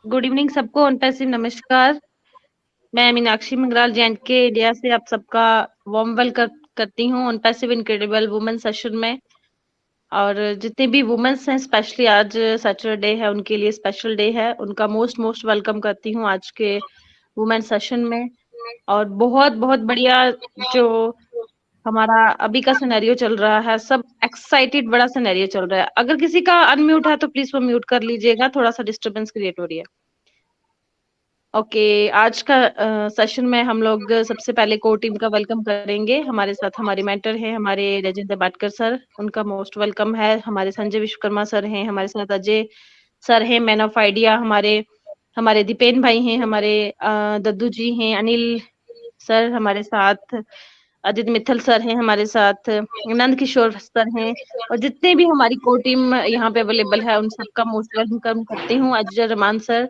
Good evening सबको on passive नमस्कार। मैं मीनाक्षी मंगराल जे&के इंडिया से आप सबका वार्म वेलकम करती हूँ on passive incredible women session में। और जितने भी वुमेन्स हैं, स्पेशली आज सैटरडे है, उनके लिए स्पेशल डे है, उनका मोस्ट वेलकम करती हूँ आज के वुमेन सेशन में। और बहुत बहुत बढ़िया जो हमारा अभी का सिनेरियो चल रहा है, सब एक्साइटेड बड़ा सिनेरियो चल रहा है। अगर किसी का अनम्यूट है तो प्लीज वो म्यूट कर लीजिएगा, थोड़ा सा डिस्टरबेंस क्रिएट हो रही है। ओके, आज का सेशन में हम लोग सबसे पहले कोर टीम का वेलकम करेंगे। हमारे साथ हमारे मेंटर हैं, हमारे राजेंद्र बाटकर सर, उनका मोस्ट वेलकम है। हमारे संजय विश्वकर्मा सर हैं, हमारे साथ अजय सर हैं, मैन ऑफ आइडिया, हमारे हमारे दीपेन भाई हैं, हमारे दद्दू जी हैं, अनिल सर हमारे साथ, अजित मित्तल सर हैं हमारे साथ, नंद किशोर सर हैं, और जितने भी हमारी कोर टीम यहाँ पे अवेलेबल है उन सबका मोस्ट वेलकम करती हूँ। अजय रमान सर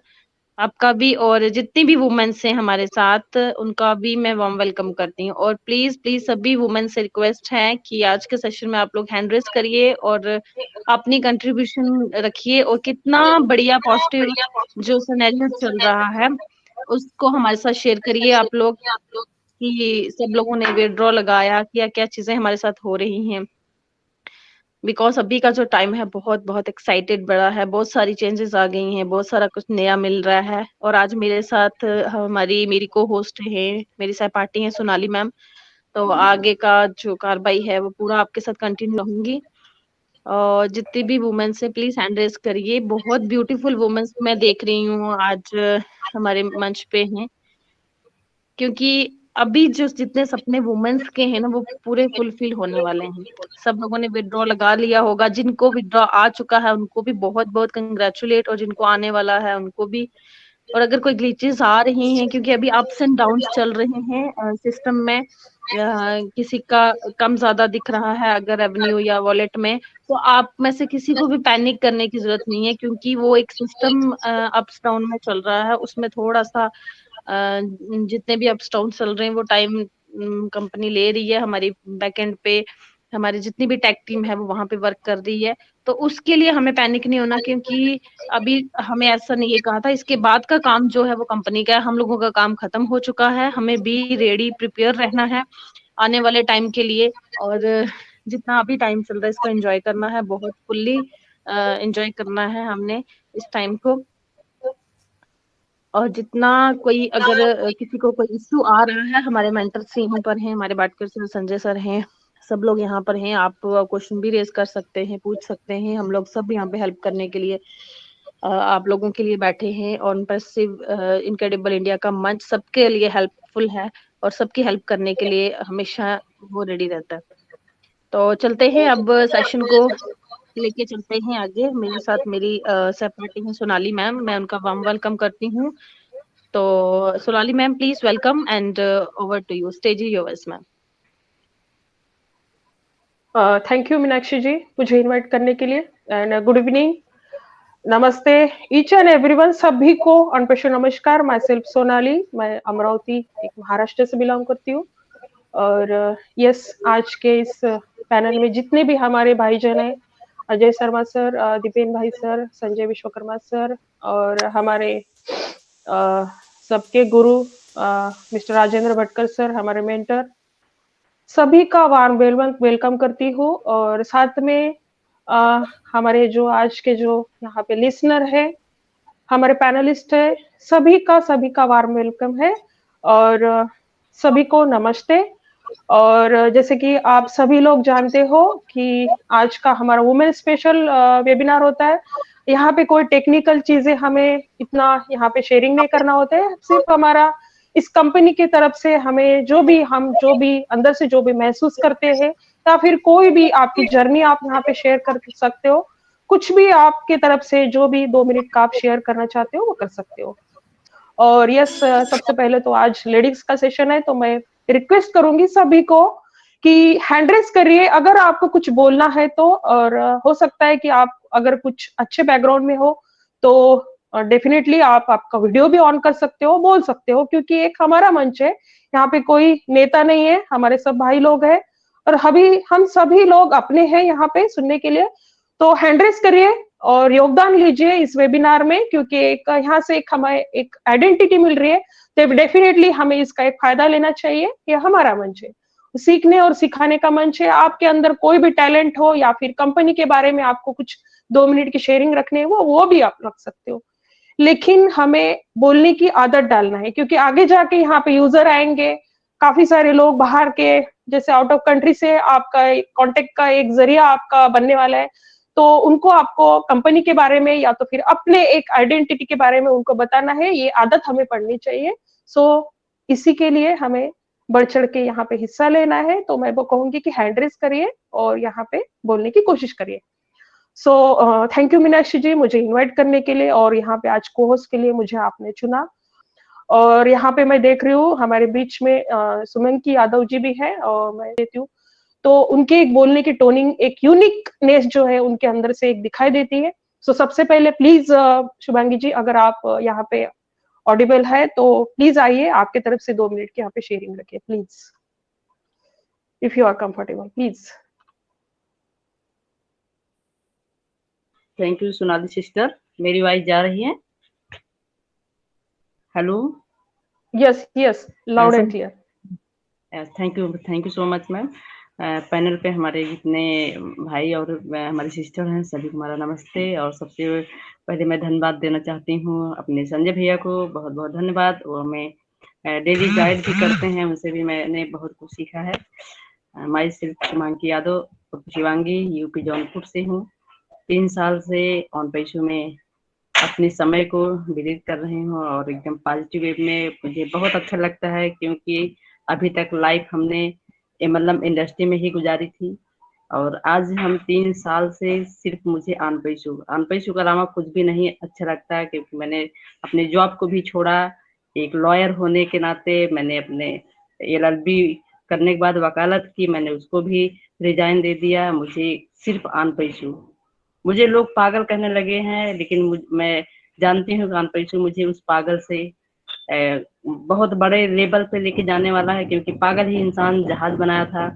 आपका भी, और जितनी भी वुमेन्स हैं हमारे साथ उनका भी मैं वार्म वेलकम करती हूँ। और प्लीज प्लीज सभी वुमेन से रिक्वेस्ट है कि आज के सेशन में आप लोग हैंड रेस करिए और अपनी कंट्रीब्यूशन रखिए, और कितना बढ़िया पॉजिटिव जो सिनेरियो चल रहा है उसको हमारे साथ शेयर करिए आप लोग, कि सब लोगों ने विड्रॉ लगाया, क्या चीजें हमारे साथ हो रही हैं। बिकॉज अभी का जो टाइम है बहुत बहुत एक्साइटेड बड़ा है, बहुत सारी चेंजेस आ गई हैं, बहुत सारा कुछ नया मिल रहा है। और आज मेरे साथ मेरी को होस्ट है, मेरी सहपाठी है सोनाली मैम। तो आगे का जो कार्रवाई है वो पूरा आपके साथ कंटिन्यू रहूंगी। और जितनी भी वुमेन्स है प्लीज हैंड रेस करिए। बहुत ब्यूटीफुल वुमेन्स मैं देख रही हूँ आज हमारे मंच पे हैं, क्योंकि अभी जो जितने सपने वुमेन्स के हैं ना वो पूरे फुलफिल होने वाले हैं। सब लोगों ने विड्रॉ लगा लिया होगा, जिनको विड्रॉ आ चुका है उनको भी बहुत बहुत कंग्रेचुलेट, और जिनको आने वाला है उनको भी। और अगर कोई ग्लिचेस आ रही हैं, क्योंकि अभी अप्स एंड डाउन्स चल रहे हैं सिस्टम में, किसी का कम ज्यादा दिख रहा है अगर रेवेन्यू या वॉलेट में, तो आप में से किसी को भी पैनिक करने की जरूरत नहीं है, क्योंकि वो एक सिस्टम अप्स डाउन में चल रहा है। उसमें थोड़ा सा जितने भी अप्स डाउन चल रहे हैं वो टाइम कंपनी ले रही है, हमारी बैकएंड पे हमारी जितनी भी टेक टीम है वो वहां पे वर्क कर रही है। तो उसके लिए हमें पैनिक नहीं होना, क्योंकि अभी हमें ऐसा नहीं ये कहा था, इसके बाद का काम जो है वो कंपनी का है, हम लोगों का काम खत्म हो चुका है। हमें भी रेडी प्रिपेयर रहना है आने वाले टाइम के लिए, और जितना अभी टाइम चल रहा है इसको एंजॉय करना है, बहुत फुल्ली एंजॉय करना है हमने इस टाइम को। और जितना कोई अगर किसी को कोई इश्यू आ रहा है, हमारे मेंटर्स यहाँ पर हैं, हमारे बाटकर सर, संजय सर हैं, सब लोग यहाँ पर हैं। आप क्वेश्चन भी रेज कर सकते हैं, पूछ सकते हैं, हम लोग सब यहाँ पे हेल्प करने के लिए आप लोगों के लिए बैठे हैं। और इम्प्रेसिव इनक्रेडिबल इंडिया का मंच सबके लिए हेल्पफुल है, और सबकी हेल्प करने के लिए हमेशा वो रेडी रहता है। तो चलते हैं अब सेशन को लेके चलते हैं आगे। मेरे साथ मेरी सहपाठी है सोनाली मैम, मैं उनका वार्म वेलकम करती हूँ। तो Sonali ma'am please welcome, and over to you, stage is yours ma'am. Thank you Meenakshi ji मुझे इनवाइट करने के लिए, एंड गुड इवनिंग, नमस्ते ईच एंड एवरीवन, सभी को अनपेशा नमस्कार। माई सेल्फ सोनाली, मैं अमरावती एक महाराष्ट्र से बिलोंग करती हूँ। और यस, आज के इस पैनल में जितने भी हमारे भाईजन हैं, अजय शर्मा सर, दीपेन भाई सर, संजय विश्वकर्मा सर, और हमारे सबके गुरु मिस्टर राजेंद्र भटकर सर, हमारे मेंटर, सभी का वार्म वेलकम करती हूँ। और साथ में हमारे जो आज के जो यहाँ पे लिसनर है, हमारे पैनलिस्ट है, सभी का वार्म वेलकम है। और सभी को नमस्ते। और जैसे कि आप सभी लोग जानते हो कि आज का हमारा वुमेन स्पेशल वेबिनार होता है। यहाँ पे कोई टेक्निकल चीजें हमें इतना यहाँ पे शेयरिंग नहीं करना होता है, सिर्फ हमारा इस कंपनी की तरफ से हमें जो भी अंदर से जो भी महसूस करते हैं, या फिर कोई भी आपकी जर्नी आप यहाँ पे शेयर कर सकते हो। कुछ भी आपके तरफ से जो भी 2 मिनट का आप शेयर करना चाहते हो वो कर सकते हो। और यस, सबसे पहले तो आज लेडीज का सेशन है, तो मैं रिक्वेस्ट करूंगी सभी को कि हैंड रेस करिए अगर आपको कुछ बोलना है तो। और हो सकता है कि आप अगर कुछ अच्छे बैकग्राउंड में हो तो डेफिनेटली आप आपका वीडियो भी ऑन कर सकते हो, बोल सकते हो, क्योंकि एक हमारा मंच है, यहाँ पे कोई नेता नहीं है, हमारे सब भाई लोग हैं, और हम सभी लोग अपने हैं यहाँ पे सुनने के लिए। तो हैंड रेस करिए और योगदान लीजिए इस वेबिनार में, क्योंकि यहाँ से हमें एक आइडेंटिटी मिल रही है, तो डेफिनेटली हमें इसका एक फायदा लेना चाहिए। ये हमारा मंच है, सीखने और सिखाने का मंच है। आपके अंदर कोई भी टैलेंट हो या फिर कंपनी के बारे में आपको कुछ 2 मिनट की शेयरिंग रखनी है, वो भी आप रख सकते हो, लेकिन हमें बोलने की आदत डालना है, क्योंकि आगे जाके यहाँ पे यूजर आएंगे, काफी सारे लोग बाहर के, जैसे आउट ऑफ कंट्री से आपका कांटेक्ट का एक जरिया आपका बनने वाला है, तो उनको आपको कंपनी के बारे में या तो फिर अपने एक आइडेंटिटी के बारे में उनको बताना है। ये आदत हमें पड़नी चाहिए। सो इसी के लिए हमें बढ़ चढ़ के यहाँ पे हिस्सा लेना है। तो मैं वो कहूंगी कि हैंड रेस करिए और यहाँ पे बोलने की कोशिश करिए। सो थैंक यू मीनाक्षी जी, मुझे इनवाइट करने के लिए, और यहाँ पे आज को होस्ट के लिए मुझे आपने चुना। और यहाँ पे मैं देख रही हूँ हमारे बीच में सुमंकी यादव जी भी है, और मैं देती हूँ तो उनके एक बोलने की टोनिंग, एक यूनिकनेस जो है उनके अंदर से एक दिखाई देती है। सो सबसे पहले प्लीज शुभांगी जी, अगर आप यहाँ पे ऑडिबल है तो प्लीज आइए, आपके तरफ से 2 मिनट की यहाँ पे शेयरिंग रखिए please, if you are comfortable please. Thank you Sonali sister, मेरी वॉइस जा रही है? Hello. Yes yes, loud and clear. Thank you so much ma'am. Panel पे हमारे जितने भाई और हमारी सिस्टर हैं, सभी को हमारा नमस्ते। और सबसे पहले मैं धन्यवाद देना चाहती हूँ अपने संजय भैया को, बहुत बहुत धन्यवाद। वो हमें डेली गाइड भी करते हैं, उनसे भी मैंने बहुत कुछ सीखा है। मैं सिर्फ शुभांगी यादव शिवांगी यूपी जौनपुर से हूँ। 3 साल से ऑन पैशू में अपने समय को व्यतीत कर रही हूँ, और एकदम पॉजिटिव वे में मुझे बहुत अच्छा लगता है, क्योंकि अभी तक लाइफ हमने मतलब इंडस्ट्री में ही गुजारी थी। और आज हम 3 साल से सिर्फ मुझे ऑन पैशू के अलावा कुछ भी नहीं अच्छा लगता है, क्योंकि मैंने अपने जॉब को भी छोड़ा। एक लॉयर होने के नाते मैंने अपने LLB करने के बाद वकालत की, मैंने उसको भी रिजाइन दे दिया। मुझे सिर्फ ऑन पैशू, मुझे लोग पागल कहने लगे हैं, लेकिन मैं जानती हूँ कि ऑन पैशू मुझे उस पागल से बहुत बड़े लेवल पे लेके जाने वाला है, क्योंकि पागल ही इंसान जहाज बनाया था।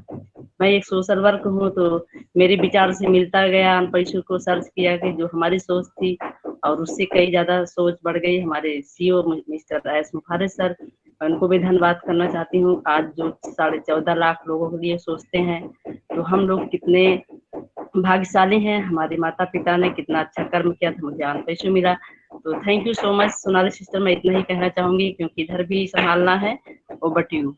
मैं एक सोशल वर्क हूँ, तो मेरे विचार से मिलता गया। ऑन पैशू को सर्च किया कि जो हमारी सोच थी, और उससे कई ज्यादा सोच बढ़ गई। हमारे CEO मिस्टर एस मुफारिस सर, मैं उनको भी धन्यवाद करना चाहती हूँ। आज जो 14.5 लाख लोगों के लिए सोचते हैं, तो हम लोग कितने भाग्यशाली हैं। हमारे माता पिता ने कितना अच्छा कर्म किया था, मुझे ऑन पैशू मिला। तो thank you so much Sonali sister, मैं इतना ही कहना चाहूंगी, क्योंकि इधर भी संभालना है। Over to you.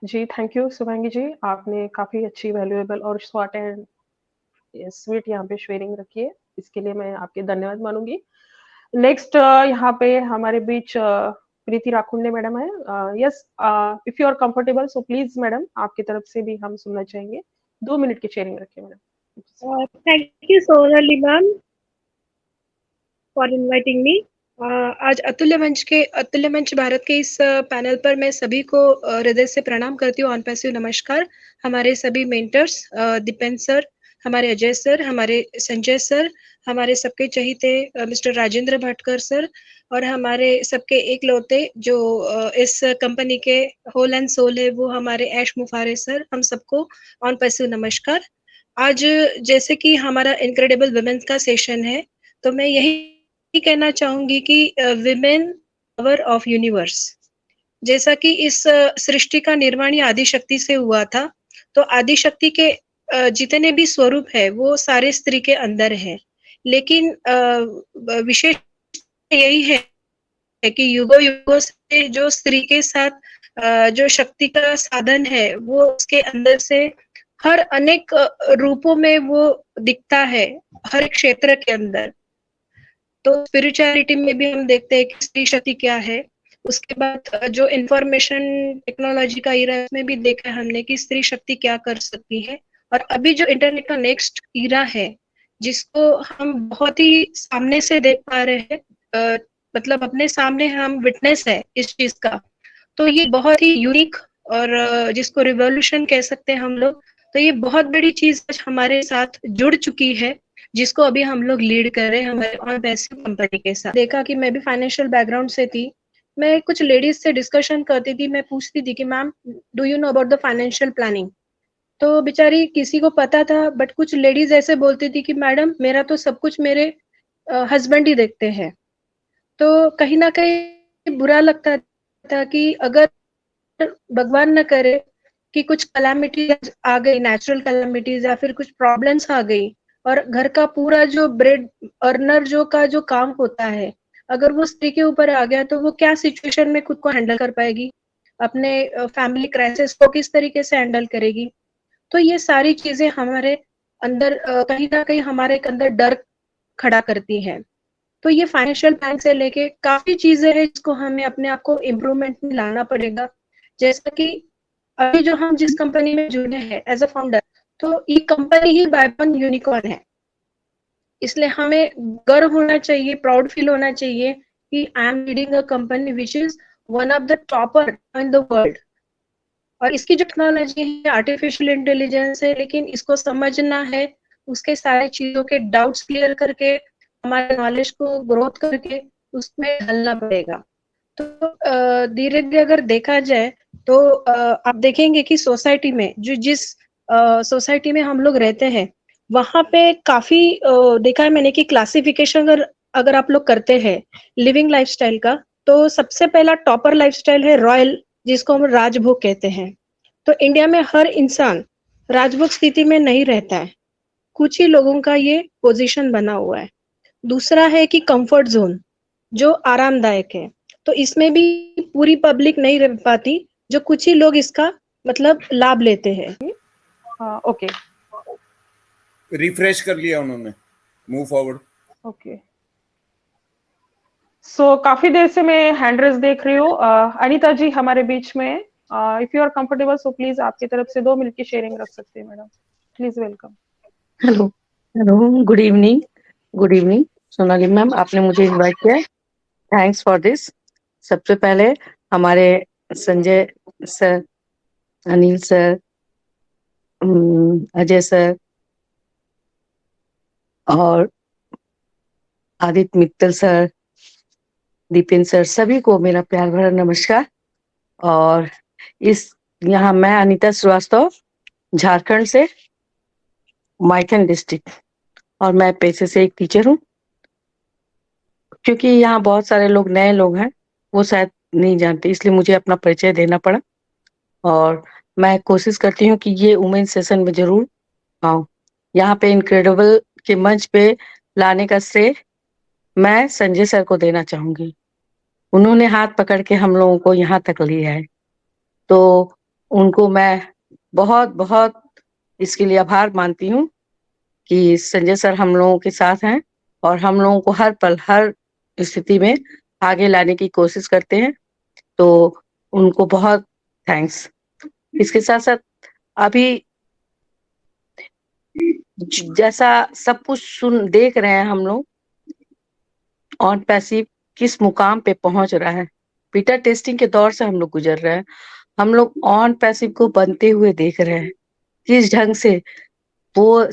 जी थैंक यू शुभांगी जी, आपने काफी अच्छी वैल्यूएबल और शॉर्ट एंड स्वीट यहाँ पे शेयरिंग रखी है, इसके लिए मैं आपके धन्यवाद मानूंगी। नेक्स्ट यहाँ पे हमारे बीच प्रीति राखुंडे मैडम है। Yes, if you are comfortable so please madam, आपकी तरफ से भी हम सुनना चाहेंगे। 2 मिनट की शेयरिंग रखिए madam. Thank you Sonali ma'am for inviting me. आज अतुल्य मंच भारत के इस पैनल पर मैं सभी को हृदय से प्रणाम करती हूँ। ऑन पैसिव नमस्कार। हमारे सभी मेंटर्स, दीपेन सर, हमारे अजय सर, हमारे संजय सर, हमारे सबके चहीते मिस्टर राजेंद्र भटकर सर, और हमारे सबके एक लौते जो इस कंपनी के होल एंड सोल है, वो हमारे ऐश मुफारे सर, हम सबको ऑन पैसिव नमस्कार। आज जैसे कि हमारा इनक्रेडिबल वुमेन का सेशन है, तो मैं यही कहना चाहूंगी कि विमेन पावर ऑफ यूनिवर्स। जैसा कि इस सृष्टि का निर्माण ही आदि शक्ति से हुआ था, तो आदि शक्ति के जितने भी स्वरूप है वो सारे स्त्री के अंदर है। लेकिन विशेष यही है कि युगों युगों से जो स्त्री के साथ जो शक्ति का साधन है, वो उसके अंदर से हर अनेक रूपों में वो दिखता है, हर क्षेत्र के अंदर। तो स्पिरिचुअलिटी में भी हम देखते हैं कि स्त्री शक्ति क्या है। उसके बाद जो इंफॉर्मेशन टेक्नोलॉजी का इरा, में भी देखा हमने कि स्त्री शक्ति क्या कर सकती है। और अभी जो इंटरनेट का नेक्स्ट इरा है, जिसको हम बहुत ही सामने से देख पा रहे हैं, मतलब अपने सामने हम विटनेस है इस चीज का, तो ये बहुत ही यूनिक और जिसको रिवॉल्यूशन कह सकते हैं हम लोग। तो ये बहुत बड़ी चीज हमारे साथ जुड़ चुकी है, जिसको अभी हम लोग लीड कर रहे हैं हमारे ऑन पैसिव कंपनी के साथ। देखा कि मैं भी फाइनेंशियल बैकग्राउंड से थी, मैं कुछ लेडीज से डिस्कशन करती थी, मैं पूछती थी कि ma'am do you know about the financial planning. तो बेचारी किसी को पता था, बट कुछ लेडीज ऐसे बोलती थी कि मैडम मेरा तो सब कुछ मेरे हस्बैंड ही देखते हैं। तो कहीं ना कहीं बुरा लगता था कि अगर भगवान न करे कि कुछ कैलामिटीज आ गई, नेचुरल कैलामिटीज या फिर कुछ प्रॉब्लम्स आ गई, और घर का पूरा जो ब्रेड अर्नर जो का जो काम होता है, अगर वो स्त्री के ऊपर आ गया तो वो क्या सिचुएशन में खुद को हैंडल कर पाएगी, अपने फैमिली क्राइसिस को किस तरीके से हैंडल करेगी। तो ये सारी चीजें हमारे अंदर कहीं ना कहीं हमारे अंदर डर खड़ा करती है। तो ये फाइनेंशियल प्लान से लेके काफी चीजें हैं जिसको हमें अपने आप को इम्प्रूवमेंट में लाना पड़ेगा। जैसा कि अभी जो हम जिस कंपनी में जुड़े हैं एज अ फाउंडर, तो ये company he by one unicorn है, इसलिए हमें गर्व होना चाहिए, प्राउड फील होना चाहिए कि I am leading a company which is one of the topper in the world. और इसकी जो टेक्नोलॉजी है आर्टिफिशियल इंटेलिजेंस है, लेकिन इसको समझना है, उसके सारे चीजों के डाउट्स क्लियर करके, हमारे नॉलेज को ग्रोथ करके उसमें ढलना पड़ेगा। तो धीरे धीरे अगर देखा जाए तो आप देखेंगे कि सोसाइटी में जो जिस सोसाइटी में हम लोग रहते हैं, वहां पे काफी देखा है मैंने कि क्लासिफिकेशन अगर अगर आप लोग करते हैं लिविंग लाइफस्टाइल का, तो सबसे पहला टॉपर लाइफस्टाइल है रॉयल, जिसको हम राजभोग कहते हैं। तो इंडिया में हर इंसान राजभोग स्थिति में नहीं रहता है, कुछ ही लोगों का ये पोजीशन बना हुआ है। दूसरा है कि कंफर्ट जोन, जो आरामदायक है, तो इसमें भी पूरी पब्लिक नहीं रह पाती, जो कुछ ही लोग इसका मतलब लाभ लेते हैं। ओके रिफ्रेश कर लिया उन्होंने, मूव फॉरवर्ड। ओके सो काफी देर से मैं हैंड रेज देख रही हूँ। अनीता जी हमारे बीच में, if you are comfortable so please आपकी तरफ से 2 मिनट की शेयरिंग रख सकते हैं madam, please welcome. Hello hello, good evening Sonali ma'am, आपने मुझे इनवाइट किया, थैंक्स फॉर दिस। सबसे पहले हमारे Sanjay sir, Anil sir, Ajay sir और आदित्य मित्तल सर, दीपेन सर, सभी को मेरा प्यार भरा नमस्कार। और यहाँ मैं अनीता श्रीवास्तव, झारखंड से, माइथन डिस्ट्रिक्ट, और मैं पेशे से एक टीचर हूँ। क्योंकि यहाँ बहुत सारे लोग नए लोग हैं, वो शायद नहीं जानते, इसलिए मुझे अपना परिचय देना पड़ा। और मैं कोशिश करती हूँ कि ये वुमेन सेशन में जरूर आऊँ। यहाँ पे इनक्रेडिबल के मंच पे लाने का श्रेय मैं संजय सर को देना चाहूंगी। उन्होंने हाथ पकड़ के हम लोगों को यहाँ तक लिया है, तो उनको मैं बहुत बहुत इसके लिए आभार मानती हूँ कि संजय सर हम लोगों के साथ हैं और हम लोगों को हर पल हर स्थिति में आगे लाने की कोशिश करते हैं, तो उनको बहुत थैंक्स। इसके साथ साथ अभी जैसा सब कुछ देख रहे हैं हम लोग, ऑन पैसिव किस मुकाम पे पहुंच रहा है, बीटा टेस्टिंग के दौर से हम लोग गुजर रहे हैं, हम लोग ऑन पैसिव को बनते हुए देख रहे हैं, किस ढंग से वो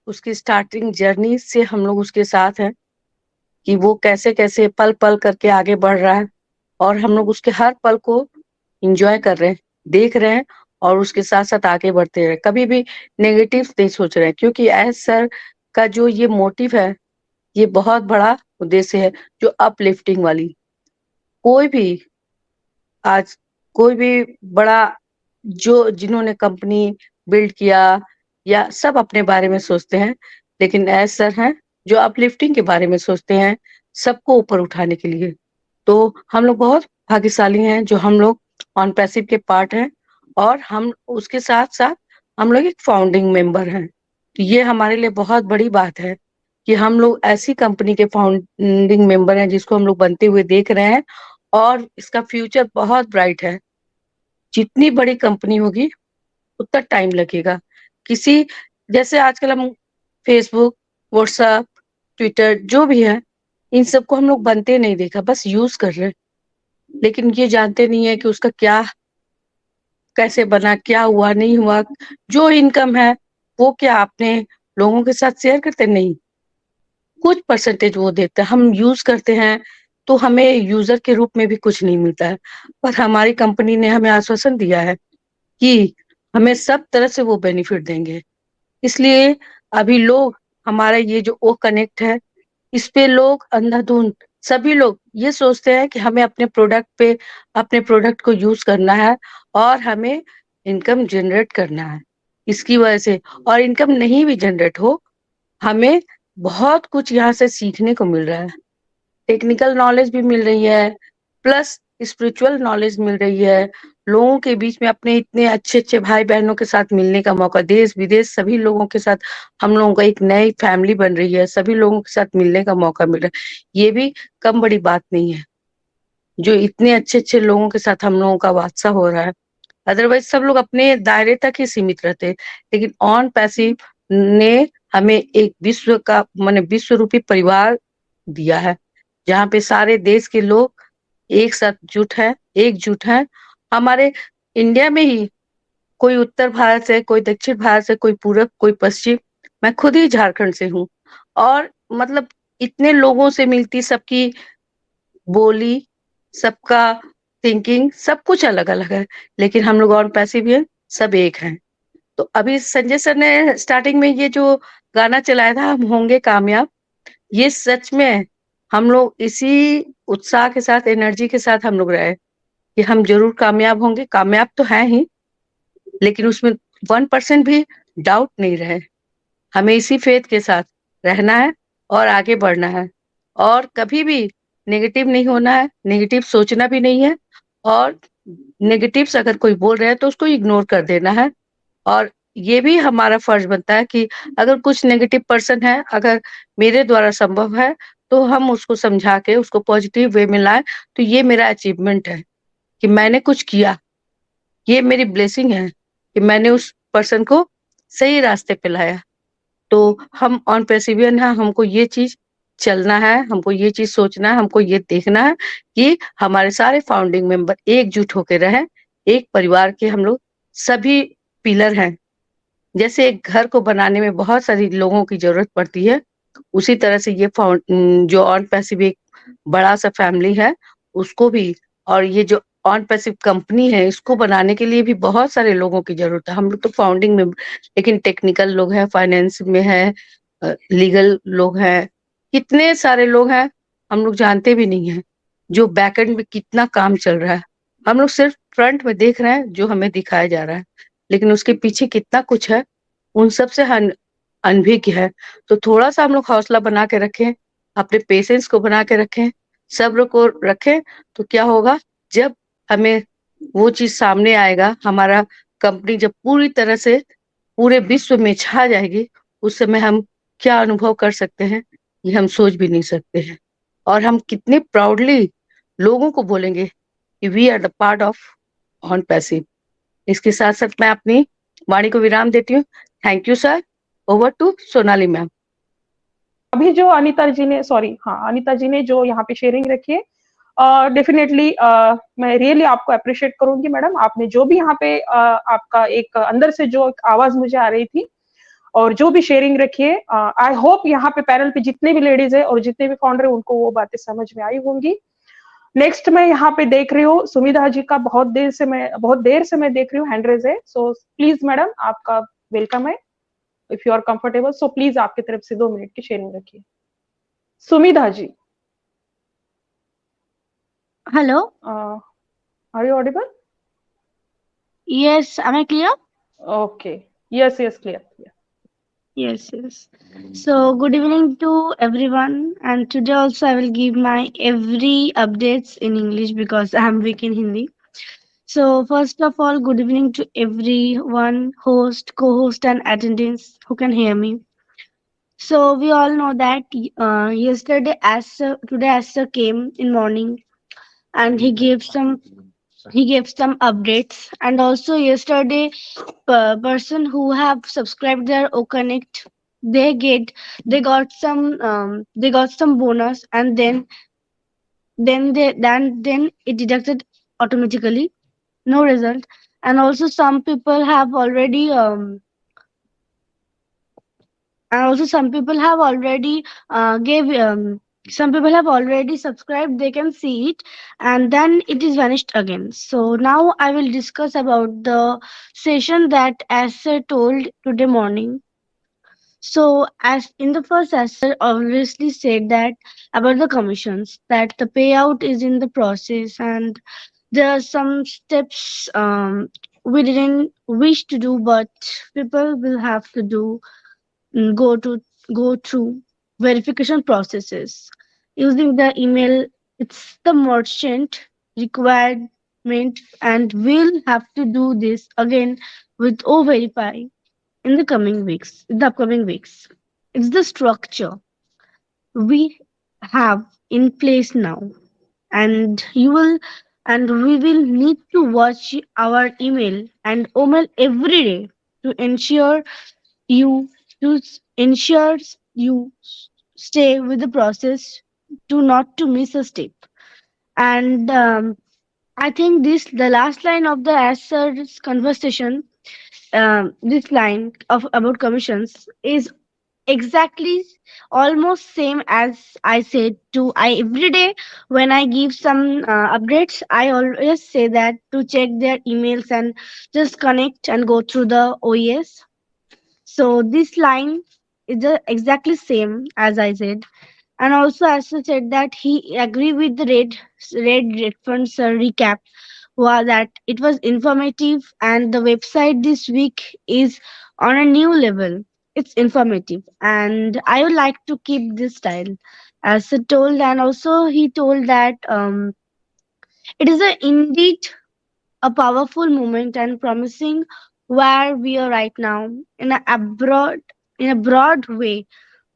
उसकी स्टार्टिंग जर्नी से हम लोग उसके साथ हैं कि वो कैसे कैसे पल पल करके आगे बढ़ रहा है, और हम लोग उसके हर पल को एंजॉय कर रहे हैं, देख रहे हैं, और उसके साथ साथ आगे बढ़ते रहे, कभी भी नेगेटिव नहीं सोच रहे हैं। क्योंकि एज सर का जो ये मोटिव है, ये बहुत बड़ा उद्देश्य है, जो अपलिफ्टिंग वाली। कोई भी आज कोई भी बड़ा जो जिन्होंने कंपनी बिल्ड किया या सब अपने बारे में सोचते हैं, लेकिन एज सर हैं जो अपलिफ्टिंग के बारे में सोचते हैं, सबको ऊपर उठाने के लिए। तो हम लोग बहुत भाग्यशाली हैं जो हम लोग ऑन पैसिव के पार्ट हैं, और हम उसके साथ साथ हम लोग एक फाउंडिंग मेंबर हैं। तो ये हमारे लिए बहुत बड़ी बात है कि हम लोग ऐसी कंपनी के फाउंडिंग मेंबर हैं जिसको हम लोग बनते हुए देख रहे हैं, और इसका फ्यूचर बहुत ब्राइट है। जितनी बड़ी कंपनी होगी उतना टाइम लगेगा। किसी जैसे आजकल हम फेसबुक, व्हाट्सएप, ट्विटर जो भी है, इन सबको हम लोग बनते नहीं देखा, बस यूज कर रहे हैं, लेकिन ये जानते नहीं है कि उसका क्या कैसे बना, क्या हुआ नहीं हुआ, जो इनकम है वो क्या अपने लोगों के साथ शेयर करते नहीं, कुछ परसेंटेज वो देते हैं, हम यूज करते हैं तो हमें यूजर के रूप में भी कुछ नहीं मिलता है। पर हमारी कंपनी ने हमें आश्वासन दिया है कि हमें सब तरह से वो बेनिफिट देंगे। इसलिए अभी लोग हमारा ये जो ओ कनेक्ट है, इस पे लोग अंधाधुंध सभी लोग ये सोचते हैं कि हमें अपने प्रोडक्ट को यूज करना है और हमें इनकम जनरेट करना है इसकी वजह से। और इनकम नहीं भी जनरेट हो, हमें बहुत कुछ यहाँ से सीखने को मिल रहा है। टेक्निकल नॉलेज भी मिल रही है, प्लस स्पिरिचुअल नॉलेज मिल रही है। लोगों के बीच में अपने इतने अच्छे अच्छे भाई बहनों के साथ मिलने का मौका, देश विदेश सभी लोगों के साथ हम लोगों का एक नई फैमिली बन रही है, सभी लोगों के साथ मिलने का मौका मिल रहा है। ये भी कम बड़ी बात नहीं है जो इतने अच्छे अच्छे लोगों के साथ हम लोगों का वास्ता हो रहा है। अदरवाइज सब लोग अपने दायरे तक ही सीमित रहते हैं, लेकिन ऑन पैसिव ने हमें एक विश्व का माने विश्व रूपी परिवार दिया है, जहाँ पे सारे देश के लोग एक साथ एकजुट है। हमारे इंडिया में ही कोई उत्तर भारत से, कोई दक्षिण भारत से, कोई पूरब, कोई पश्चिम। मैं खुद ही झारखंड से हूँ और मतलब इतने लोगों से मिलती, सबकी बोली, सबका थिंकिंग, सब कुछ अलग अलग है, लेकिन हम लोग और पैसे भी हैं, सब एक हैं। तो अभी संजय सर ने स्टार्टिंग में ये जो गाना चलाया था, हम होंगे कामयाब, ये सच में हम लोग इसी उत्साह के साथ, एनर्जी के साथ हम लोग रहे कि हम जरूर कामयाब होंगे। कामयाब तो है ही, लेकिन उसमें 1% भी डाउट नहीं रहे। हमें इसी फेथ के साथ रहना है और आगे बढ़ना है, और कभी भी नेगेटिव नहीं होना है, नेगेटिव सोचना भी नहीं है, और नेगेटिव्स अगर कोई बोल रहे हैं तो उसको इग्नोर कर देना है। और ये भी हमारा फर्ज बनता है कि अगर कुछ नेगेटिव पर्सन है, अगर मेरे द्वारा संभव है तो हम उसको समझा के उसको पॉजिटिव वे में लाए, तो ये मेरा अचीवमेंट है कि मैंने कुछ किया। ये मेरी ब्लेसिंग है कि मैंने उस पर्सन को सही रास्ते पे लाया। तो हम ऑन पेसिवियन है, हमको ये चीज चलना है, हमको ये चीज सोचना है, हमको ये देखना है कि हमारे सारे फाउंडिंग मेंबर एकजुट होकर रहें। एक परिवार के हम लोग सभी पिलर हैं। जैसे एक घर को बनाने में बहुत सारी लोगों की जरूरत पड़ती है, उसी तरह से ये जो ऑन पैसिव एक बड़ा सा फैमिली है उसको भी, और ये जो ऑन पैसिव कंपनी है इसको बनाने के लिए भी बहुत सारे लोगों की जरूरत है। हम लोग तो फाउंडिंग में, लेकिन टेक्निकल लोग हैं, फाइनेंस में है, लीगल लोग हैं, कितने सारे लोग हैं हम लोग जानते भी नहीं है, जो बैकएंड में कितना काम चल रहा है। हम लोग सिर्फ फ्रंट में देख रहे हैं जो हमें दिखाया जा रहा है, लेकिन उसके पीछे कितना कुछ है उन सब से अनभिज्ञ है। तो थोड़ा सा हम लोग हौसला बना के रखें, अपने पेशेंस को बना के रखें, सब्र को रखें, तो क्या होगा, जब हमें वो चीज सामने आएगा, हमारा कंपनी जब पूरी तरह से पूरे विश्व में छा जाएगी, उस समय हम क्या अनुभव कर सकते हैं ये हम सोच भी नहीं सकते हैं। और हम कितने प्राउडली लोगों को बोलेंगे कि we are the part of on passive. इसके साथ साथ मैं अपनी वाणी को विराम देती हूँ। Thank you sir. Over to Sonali ma'am. अभी जो अनीता जी ने अनीता जी ने जो यहाँ पे शेयरिंग रखी है, डेफिनेटली मैं रियली आपको अप्रिशिएट करूंगी मैडम। आपने जो भी यहाँ पे आपका एक अंदर से जो एक आवाज मुझे आ रही थी और जो भी शेयरिंग रखी है, आई होप यहाँ पे पैनल पे जितने भी लेडीज है और जितने भी फाउंडर है उनको वो बातें समझ में आई होंगी। नेक्स्ट मैं यहाँ पे देख रही हूँ सुमिधा जी का, बहुत देर से मैं देख रही हूँ हैंड रेज है। सो प्लीज मैडम आपका वेलकम है, if you are comfortable. So please आपकी तरफ से 2 मिनट की शेयरिंग रखिए। Sumidha ji, Hello. Are you audible? Yes, am I clear? Okay, yes clear. Yes. So, good evening to everyone. And today also I will give my every updates in English because I am weak in Hindi. So, first of all, good evening to everyone, host, co-host, and attendants who can hear me. So, we all know that yesterday, today, Asher came in morning and he gave some updates, and also yesterday person who have subscribed their OConnect, they got some bonus, and then it deducted automatically, no result. And also some people have already gave some people have already subscribed, they can see it, and then it is vanished again. So now I will discuss about the session that Acer told today morning. So as in the first Acer obviously said that about the commissions, that the payout is in the process and there are some steps we didn't wish to do, but people will have to do, mm, go to go through verification processes using the email. It's the merchant requirement, and we'll have to do this again with O verify in the coming weeks, in the upcoming weeks. It's the structure we have in place now, and you will and we will need to watch our email and email every day to you ensure you stay with the process, to not to miss a step. And I think this the last line of the answers conversation, this line of about commissions is exactly almost same as I said to I every day when I give some updates. I always say that to check their emails and just connect and go through the OES. So this line is the exactly same as I said. And also Asher said that he agree with the red funds recap, was that it was informative, and the website this week is on a new level. It's informative and I would like to keep this style as he told. And also he told that it is indeed a powerful moment and promising where we are right now in a broad way,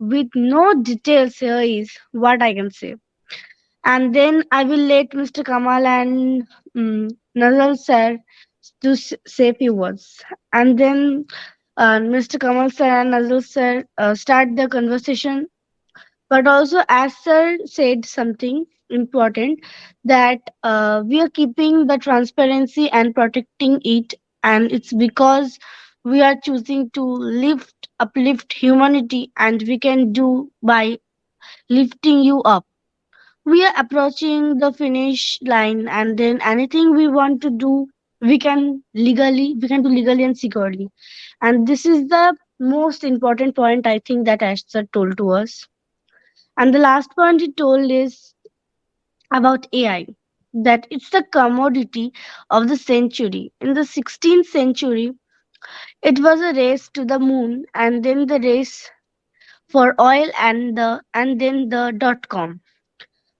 with no details. Here is what I can say, and then I will let Mr. Kamal and Nazal sir to say few words, and then Mr. Kamal sir and Nazal sir start the conversation. But also, as sir said something important, that we are keeping the transparency and protecting it, and it's because we are choosing to uplift humanity, and we can do by lifting you up. We are approaching the finish line, and then anything we want to do, we can do legally and securely. And this is the most important point I think that Ashtar told to us. And the last point he told is about AI, that it's the commodity of the century. In the 16th century, it was a race to the moon, and then the race for oil, and then the dot com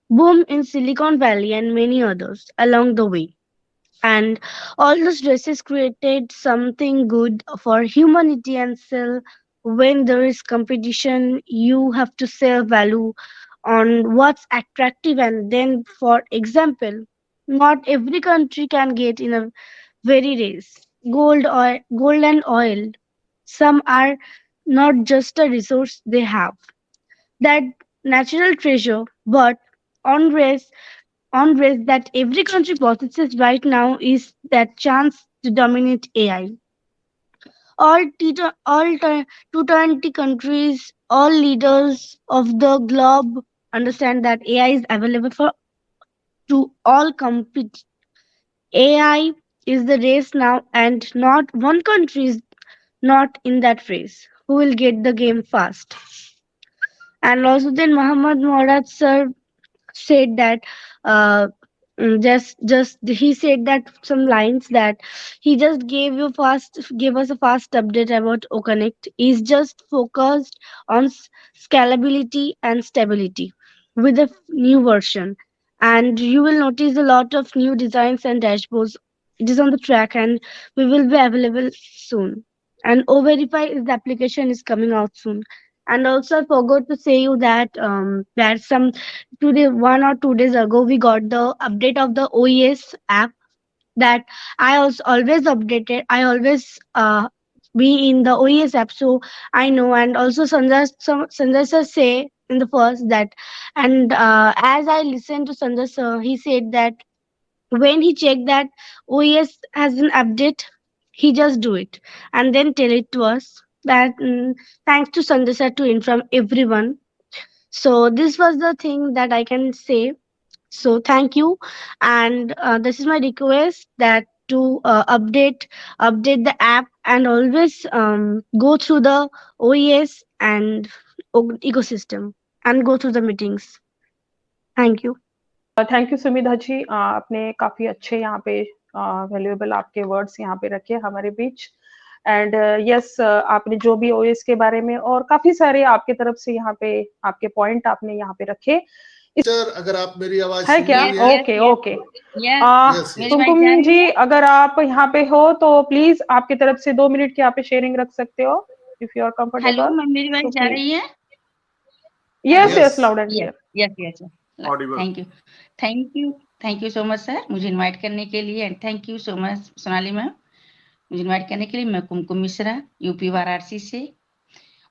boom in Silicon Valley and many others along the way. And all those races created something good for humanity and sell. When there is competition, you have to sell value on what's attractive. And then, for example, not every country can get in a very race gold and oil. Some are not just a resource they have, that natural treasure, but on race that every country possesses right now is that chance to dominate AI. All 220 countries, all leaders of the globe understand that AI is available for to all compete. AI is the race now, and not one country is not in that race. Who will get the game fast? And also, then Muhammad Murad sir said that uh, just he said that some lines that he just gave us a fast update about OConnect is just focused on scalability and stability with a new version, and you will notice a lot of new designs and dashboards. It is on the track and we will be available soon. And O-Verify is the application is coming out soon. And also I forgot to say you that there's some today 1 or 2 days ago we got the update of the OES app, that I was always updated. I always be in the OES app, so I know. And also Sanjay sir say in the first that, and as I listened to Sanjay sir, he said that when he checked that OES has an update, he just do it and then tell it to us. That thanks to Sanjay sir to inform everyone. So this was the thing that I can say. So thank you, and this is my request that to update the app and always go through the OES and ecosystem and go through the meetings. Thank you. Thank you Sumidha ji, आपने काफी अच्छे यहाँ पे valuable आपके words यहाँ पे रखे हमारे बीच। एंड यस, आपने जो भी ओएस के बारे में और काफी सारे आपके तरफ से यहाँ पे आपके पॉइंट आपने यहाँ पे रखे। सर, अगर आप मेरी आवाज है सुन क्या? रही हैं? Okay okay. Yes yes. Kumkum ji, अगर आप यहाँ पे हो तो प्लीज आपकी तरफ से 2 मिनट की आप शेयरिंग रख सकते हो, if you are comfortable. Hello ma'am, मेरी आवाज जा रही है? Yes yes, loud and clear. Yes audible. Thank you so much sir, मुझे इनवाइट करने के लिए। And thank you so much Sonali ma'am, मुझे इनवाइट करने के लिए। मैं कुमकुम मिश्रा, यूपी वाराणसी से।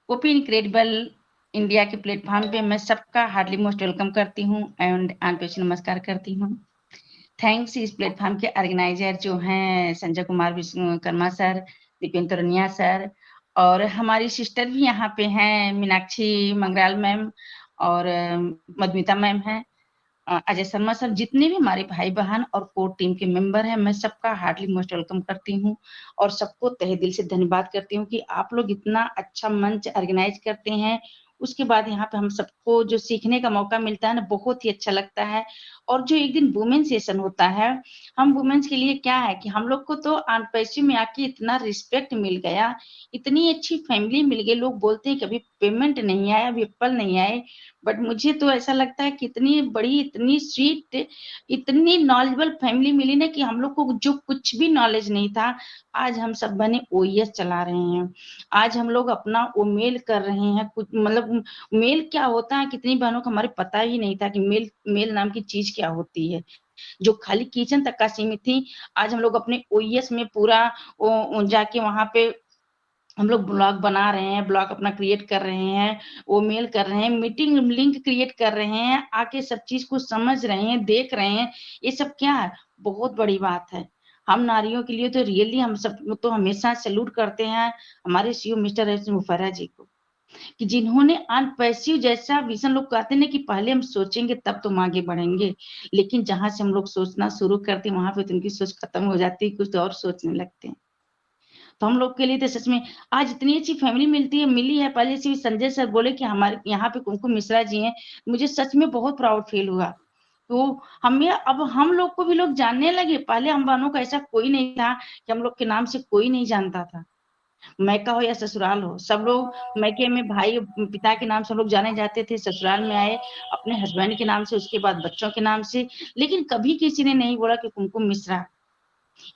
ओपी इनक्रेडिबल इंडिया के प्लेटफॉर्म पे मैं सबका हार्डली मोस्ट वेलकम करती हूँ एंड आनपेश नमस्कार करती हूँ। थैंक्स इस प्लेटफॉर्म के ऑर्गेनाइजर जो हैं संजय कुमार विश्वकर्मा सर, दीपेंद्र रनिया सर, और हमारी सिस्टर भी यहाँ पे हैं मीनाक्षी मंगराल मैम और मधुमिता मैम हैं, अजय शर्मा सर, जितने भी हमारे भाई बहन और कोर टीम के मेंबर हैं, मैं सबका हार्डली मोस्ट वेलकम करती हूँ और सबको तहे दिल से धन्यवाद करती हूँ कि आप लोग इतना अच्छा मंच ऑर्गेनाइज करते हैं। उसके बाद यहाँ पे हम सबको जो सीखने का मौका मिलता है ना, बहुत ही अच्छा लगता है। और जो एक दिन वुमेन सेशन होता है, हम वुमेन्स के लिए क्या है कि हम लोग को तो अनपैसी में आके इतना रिस्पेक्ट मिल गया, इतनी अच्छी फैमिली मिल गई। लोग बोलते हैं कभी पेमेंट नहीं आया, अभी एप्पल नहीं आए, बट मुझे तो ऐसा लगता है कि इतनी बड़ी, इतनी स्वीट, इतनी नॉलेजेबल फैमिली मिली ना कि हम लोग को जो कुछ भी नॉलेज नहीं था, आज हम सब बने ओएस चला रहे हैं। आज हम लोग अपना वो मेल कर रहे हैं। कुछ मतलब मेल क्या होता है, कितनी बहनों को हमारे पता ही नहीं था कि मेल नाम की चीज क्या होती है, जो खाली किचन तक का सीमित थी। आज हम लोग अपने ओएस में पूरा जाके वहां पे हम लोग ब्लॉग बना रहे हैं, ब्लॉग अपना क्रिएट कर रहे हैं, वो मेल कर रहे हैं, मीटिंग लिंक क्रिएट कर रहे हैं, आके सब चीज को समझ रहे हैं, देख रहे हैं। ये सब क्या है, बहुत बड़ी बात है। हम नारियों के लिए तो रियली हम सब तो हमेशा सैल्यूट करते हैं हमारे सीईओ मिस्टर एस मुफर्रा जी को, कि जिन्होंने अनपैसिव जैसा विजन, लोग कहते हैं कि पहले हम सोचेंगे तब तुम आगे बढ़ेंगे, लेकिन जहां से हम लोग सोचना शुरू करते हैं वहां पे तो उनकी सोच खत्म हो जाती है, कुछ तो और सोचने लगते हैं। तो हम लोग के लिए तो सच में आज इतनी अच्छी फैमिली मिली है। पहले से संजय सर बोले कि हमारे यहाँ पे कुमकुम मिश्रा जी हैं, मुझे सच में बहुत प्राउड फील हुआ। तो हमें अब हम लोग को भी लोग जानने लगे। पहले हम बहनों का ऐसा कोई नहीं था कि हम लोग के नाम से कोई नहीं जानता था, मैका हो या ससुराल हो, सब लोग मैके में भाई पिता के नाम से हम लोग जाने जाते थे, ससुराल में आए अपने हस्बैंड के नाम से, उसके बाद बच्चों के नाम से। लेकिन कभी किसी ने नहीं बोला कि कुमकुम मिश्रा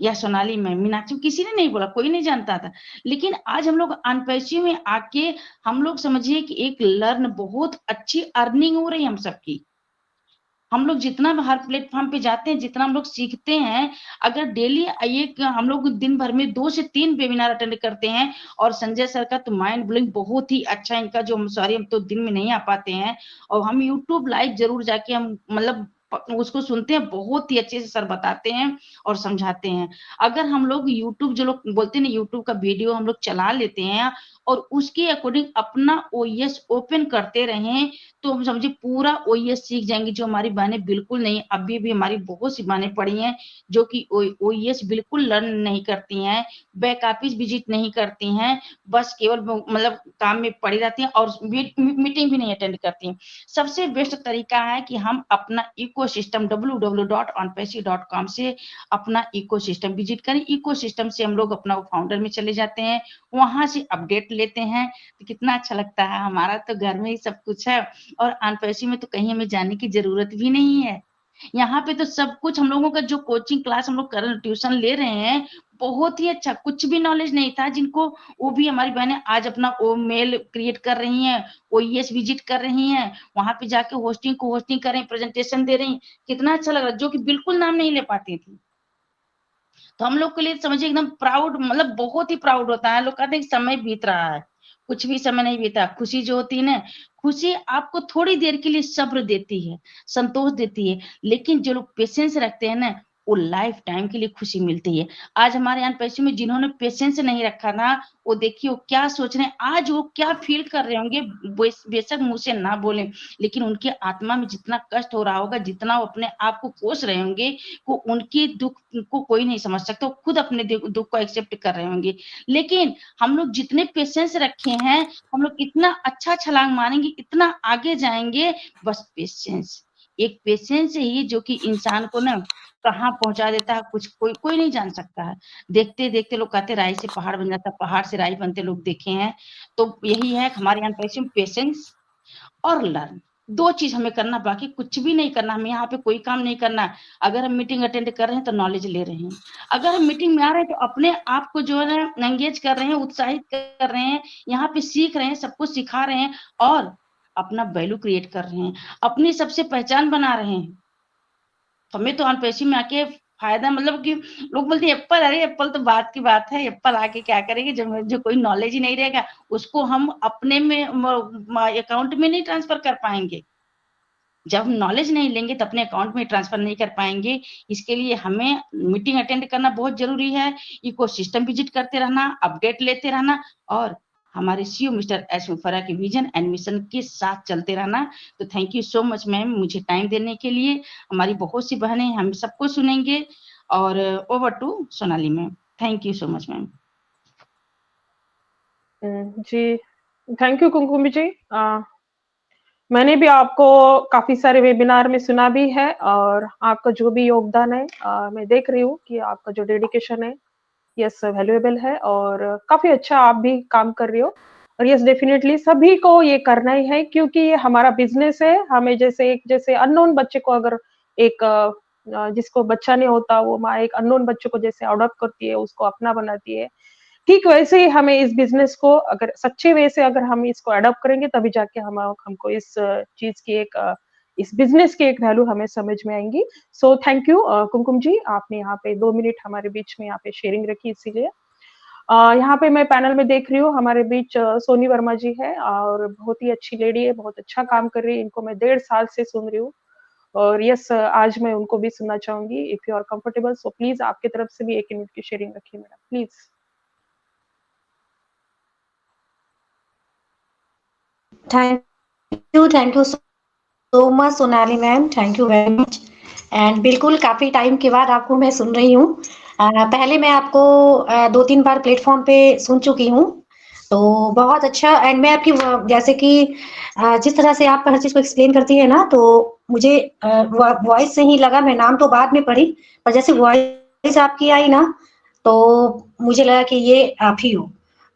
या सोनाली मैम, मीनाक्षी, किसी ने नहीं बोला, कोई नहीं जानता था। लेकिन आज हम लोग अनपैसी में आके हम लोग समझिए कि एक लर्न, बहुत अच्छी अर्निंग हो रही है हम सबकी। हम लोग जितना हर प्लेटफॉर्म पे जाते हैं, जितना हम लोग सीखते हैं, अगर डेली एक हम लोग दिन भर में 2 से 3 वेबिनार अटेंड करते हैं, और संजय सर का तो माइंड ब्लोइंग बहुत ही अच्छा, इनका जो सॉरी हम तो दिन में नहीं आ पाते हैं, और हम यूट्यूब लाइव जरूर जाके हम मतलब उसको सुनते हैं, बहुत ही अच्छे से सर बताते हैं और समझाते हैं। अगर हम लोग यूट्यूब, जो लोग बोलते हैं ना यूट्यूब का वीडियो हम लोग चला लेते हैं और उसके अकॉर्डिंग अपना ओएस ओपन करते रहें, तो हम समझे पूरा ओएस सीख जाएंगे। जो हमारी बहनें बिल्कुल नहीं, अभी भी हमारी बहुत सी बहनें पढ़ी हैं जो कि ओएस बिल्कुल लर्न नहीं करती हैं, बैक ऑफिस विजिट नहीं करती हैं, बस केवल मतलब काम में पड़ी रहती हैं और मीटिंग भी नहीं अटेंड करती हैं। सबसे बेस्ट तरीका है कि हम अपना इकोसिस्टम www.onpesi.com से अपना इकोसिस्टम विजिट करें। इकोसिस्टम से हम लोग अपना फाउंडर में चले जाते हैं, वहां से अपडेट लेते हैं, तो कितना अच्छा लगता है। हमारा तो घर में ही सब कुछ है और अनपैसी में तो कहीं हमें जाने की जरूरत भी नहीं है। यहाँ पे तो सब कुछ हम लोगों का, जो कोचिंग क्लास हम लोग कर ट्यूशन ले रहे हैं, बहुत ही अच्छा। कुछ भी नॉलेज नहीं था जिनको, वो भी हमारी बहनें आज अपना वो मेल क्रिएट कर रही हैं, ओएस विजिट कर रही हैं, वहां पे जाके होस्टिंग को होस्टिंग कर रही, प्रेजेंटेशन दे रही। कितना अच्छा लग रहा है, जो कि बिल्कुल नाम नहीं ले पाती थी। तो हम लोग के लिए समझिए एकदम प्राउड, मतलब बहुत ही प्राउड होता है। लोग कहते हैं कि समय बीत रहा है, कुछ भी समय नहीं बीता। खुशी जो होती है ना, खुशी आपको थोड़ी देर के लिए सब्र देती है, संतोष देती है, लेकिन जो लोग पेशेंस रखते हैं ना, वो लाइफ टाइम के लिए खुशी मिलती है। आज हमारे यहाँ पैसे में जिन्होंने पेशेंस नहीं रखा ना, वो देखिए वो क्या सोच रहे हैं, आज वो क्या फील कर रहे होंगे, बेशक मुंह से ना बोले, लेकिन उनके आत्मा में जितना कष्ट हो रहा होगा, जितना वो अपने आप को कोस रहे होंगे, वो उनके दुख को कोई नहीं समझ सकता, वो खुद अपने दुख को एक्सेप्ट कर रहे होंगे। लेकिन हम लोग जितने पेशेंस रखे हैं, हम लोग इतना अच्छा छलांग मारेंगे, इतना आगे जाएंगे, बस पेशेंस, एक पेशेंस ही जो कि इंसान को ना कहाँ पहुंचा देता है, कुछ कोई नहीं जान सकता है। देखते देखते लोग कहते राई से पहाड़ बन जाता है, पहाड़ से राई बनते लोग देखे हैं। तो यही है कि हमारे यहाँ पेशेंस और लर्न, 2 चीज हमें करना, बाकी कुछ भी नहीं करना। हमें यहाँ पे कोई काम नहीं करना। अगर हम मीटिंग अटेंड कर रहे हैं तो नॉलेज ले रहे हैं, अगर हम मीटिंग में आ रहे हैं तो अपने आप को जो है एंगेज कर रहे हैं, उत्साहित कर रहे हैं, यहाँ पे सीख रहे हैं, सबको सिखा रहे हैं और अपना वैल्यू क्रिएट कर रहे हैं, अपनी सबसे पहचान बना रहे हैं। हमें तो अनपैसी में आके फायदा, मतलब कि लोग बोलते हैं एप्पल, अरे एप्पल तो बात की बात है, एप्पल आके क्या करेंगे, जो कोई नॉलेज ही नहीं रहेगा उसको हम अपने में अकाउंट में नहीं ट्रांसफर कर पाएंगे। जब हम नॉलेज नहीं लेंगे तो अपने अकाउंट में ट्रांसफर नहीं कर पाएंगे। इसके लिए हमें मीटिंग अटेंड करना बहुत जरूरी है, इकोसिस्टम विजिट करते रहना, अपडेट लेते रहना और हमारे सीईओ मिस्टर एस मुफर्रा के विजन एंड मिशन के साथ चलते रहना। तो thank you so much ma'am, मुझे टाइम देने के लिए। हमारी बहुत सी बहनें हम सबको सुनेंगे और over to Sonali ma'am. Thank you so much ma'am. जी थैंक यू कुमकुम जी। मैंने भी आपको काफी सारे वेबिनार में सुना भी है और आपका जो भी योगदान है मैं देख रही हूँ कि आपका जो डेडिकेशन है यस वैल्यूएबल है और काफी अच्छा आप भी काम कर रही हो। और यस डेफिनेटली सभी को ये करना ही है क्योंकि ये हमारा बिजनेस है। हमें जैसे अननोन बच्चे को अगर एक जिसको बच्चा नहीं होता वो माँ एक अननोन बच्चे को जैसे अडॉप्ट करती है, उसको अपना बनाती है, ठीक वैसे ही हमें इस बिजनेस को अगर सच्चे वे से अगर हम इसको अडॉप्ट करेंगे तभी जाके हमको इस चीज की इस बिजनेस की एक वैल्यू हमें समझ में आएंगी। सो थैंक यू कुमकुम जी, आपने यहाँ पे 2 मिनट हमारे बीच में यहाँ पे शेयरिंग रखी, इसीलिए यहाँ पे मैं पैनल में देख रही हूँ हमारे बीच सोनी वर्मा जी है और बहुत ही अच्छी लेडी है, बहुत अच्छा काम कर रही है। इनको मैं 1.5 साल से सुन रही हूँ और यस आज मैं उनको भी सुनना चाहूंगी। If you are comfortable so please आपकी तरफ से भी 1 मिनट की शेयरिंग रखिए madam please. Thank you so much Sonali ma'am, thank you very much. And बिल्कुल काफी टाइम के बाद आपको मैं सुन रही हूँ। पहले मैं आपको 2-3 बार प्लेटफॉर्म पे सुन चुकी हूँ, तो बहुत अच्छा। एंड मैं आपकी जैसे कि जिस तरह से आप हर चीज को एक्सप्लेन करती है ना, तो मुझे वॉइस से ही लगा, मैं नाम तो बाद में पढ़ी पर जैसे वॉइस आपकी आई ना तो मुझे लगा कि ये आप ही हो।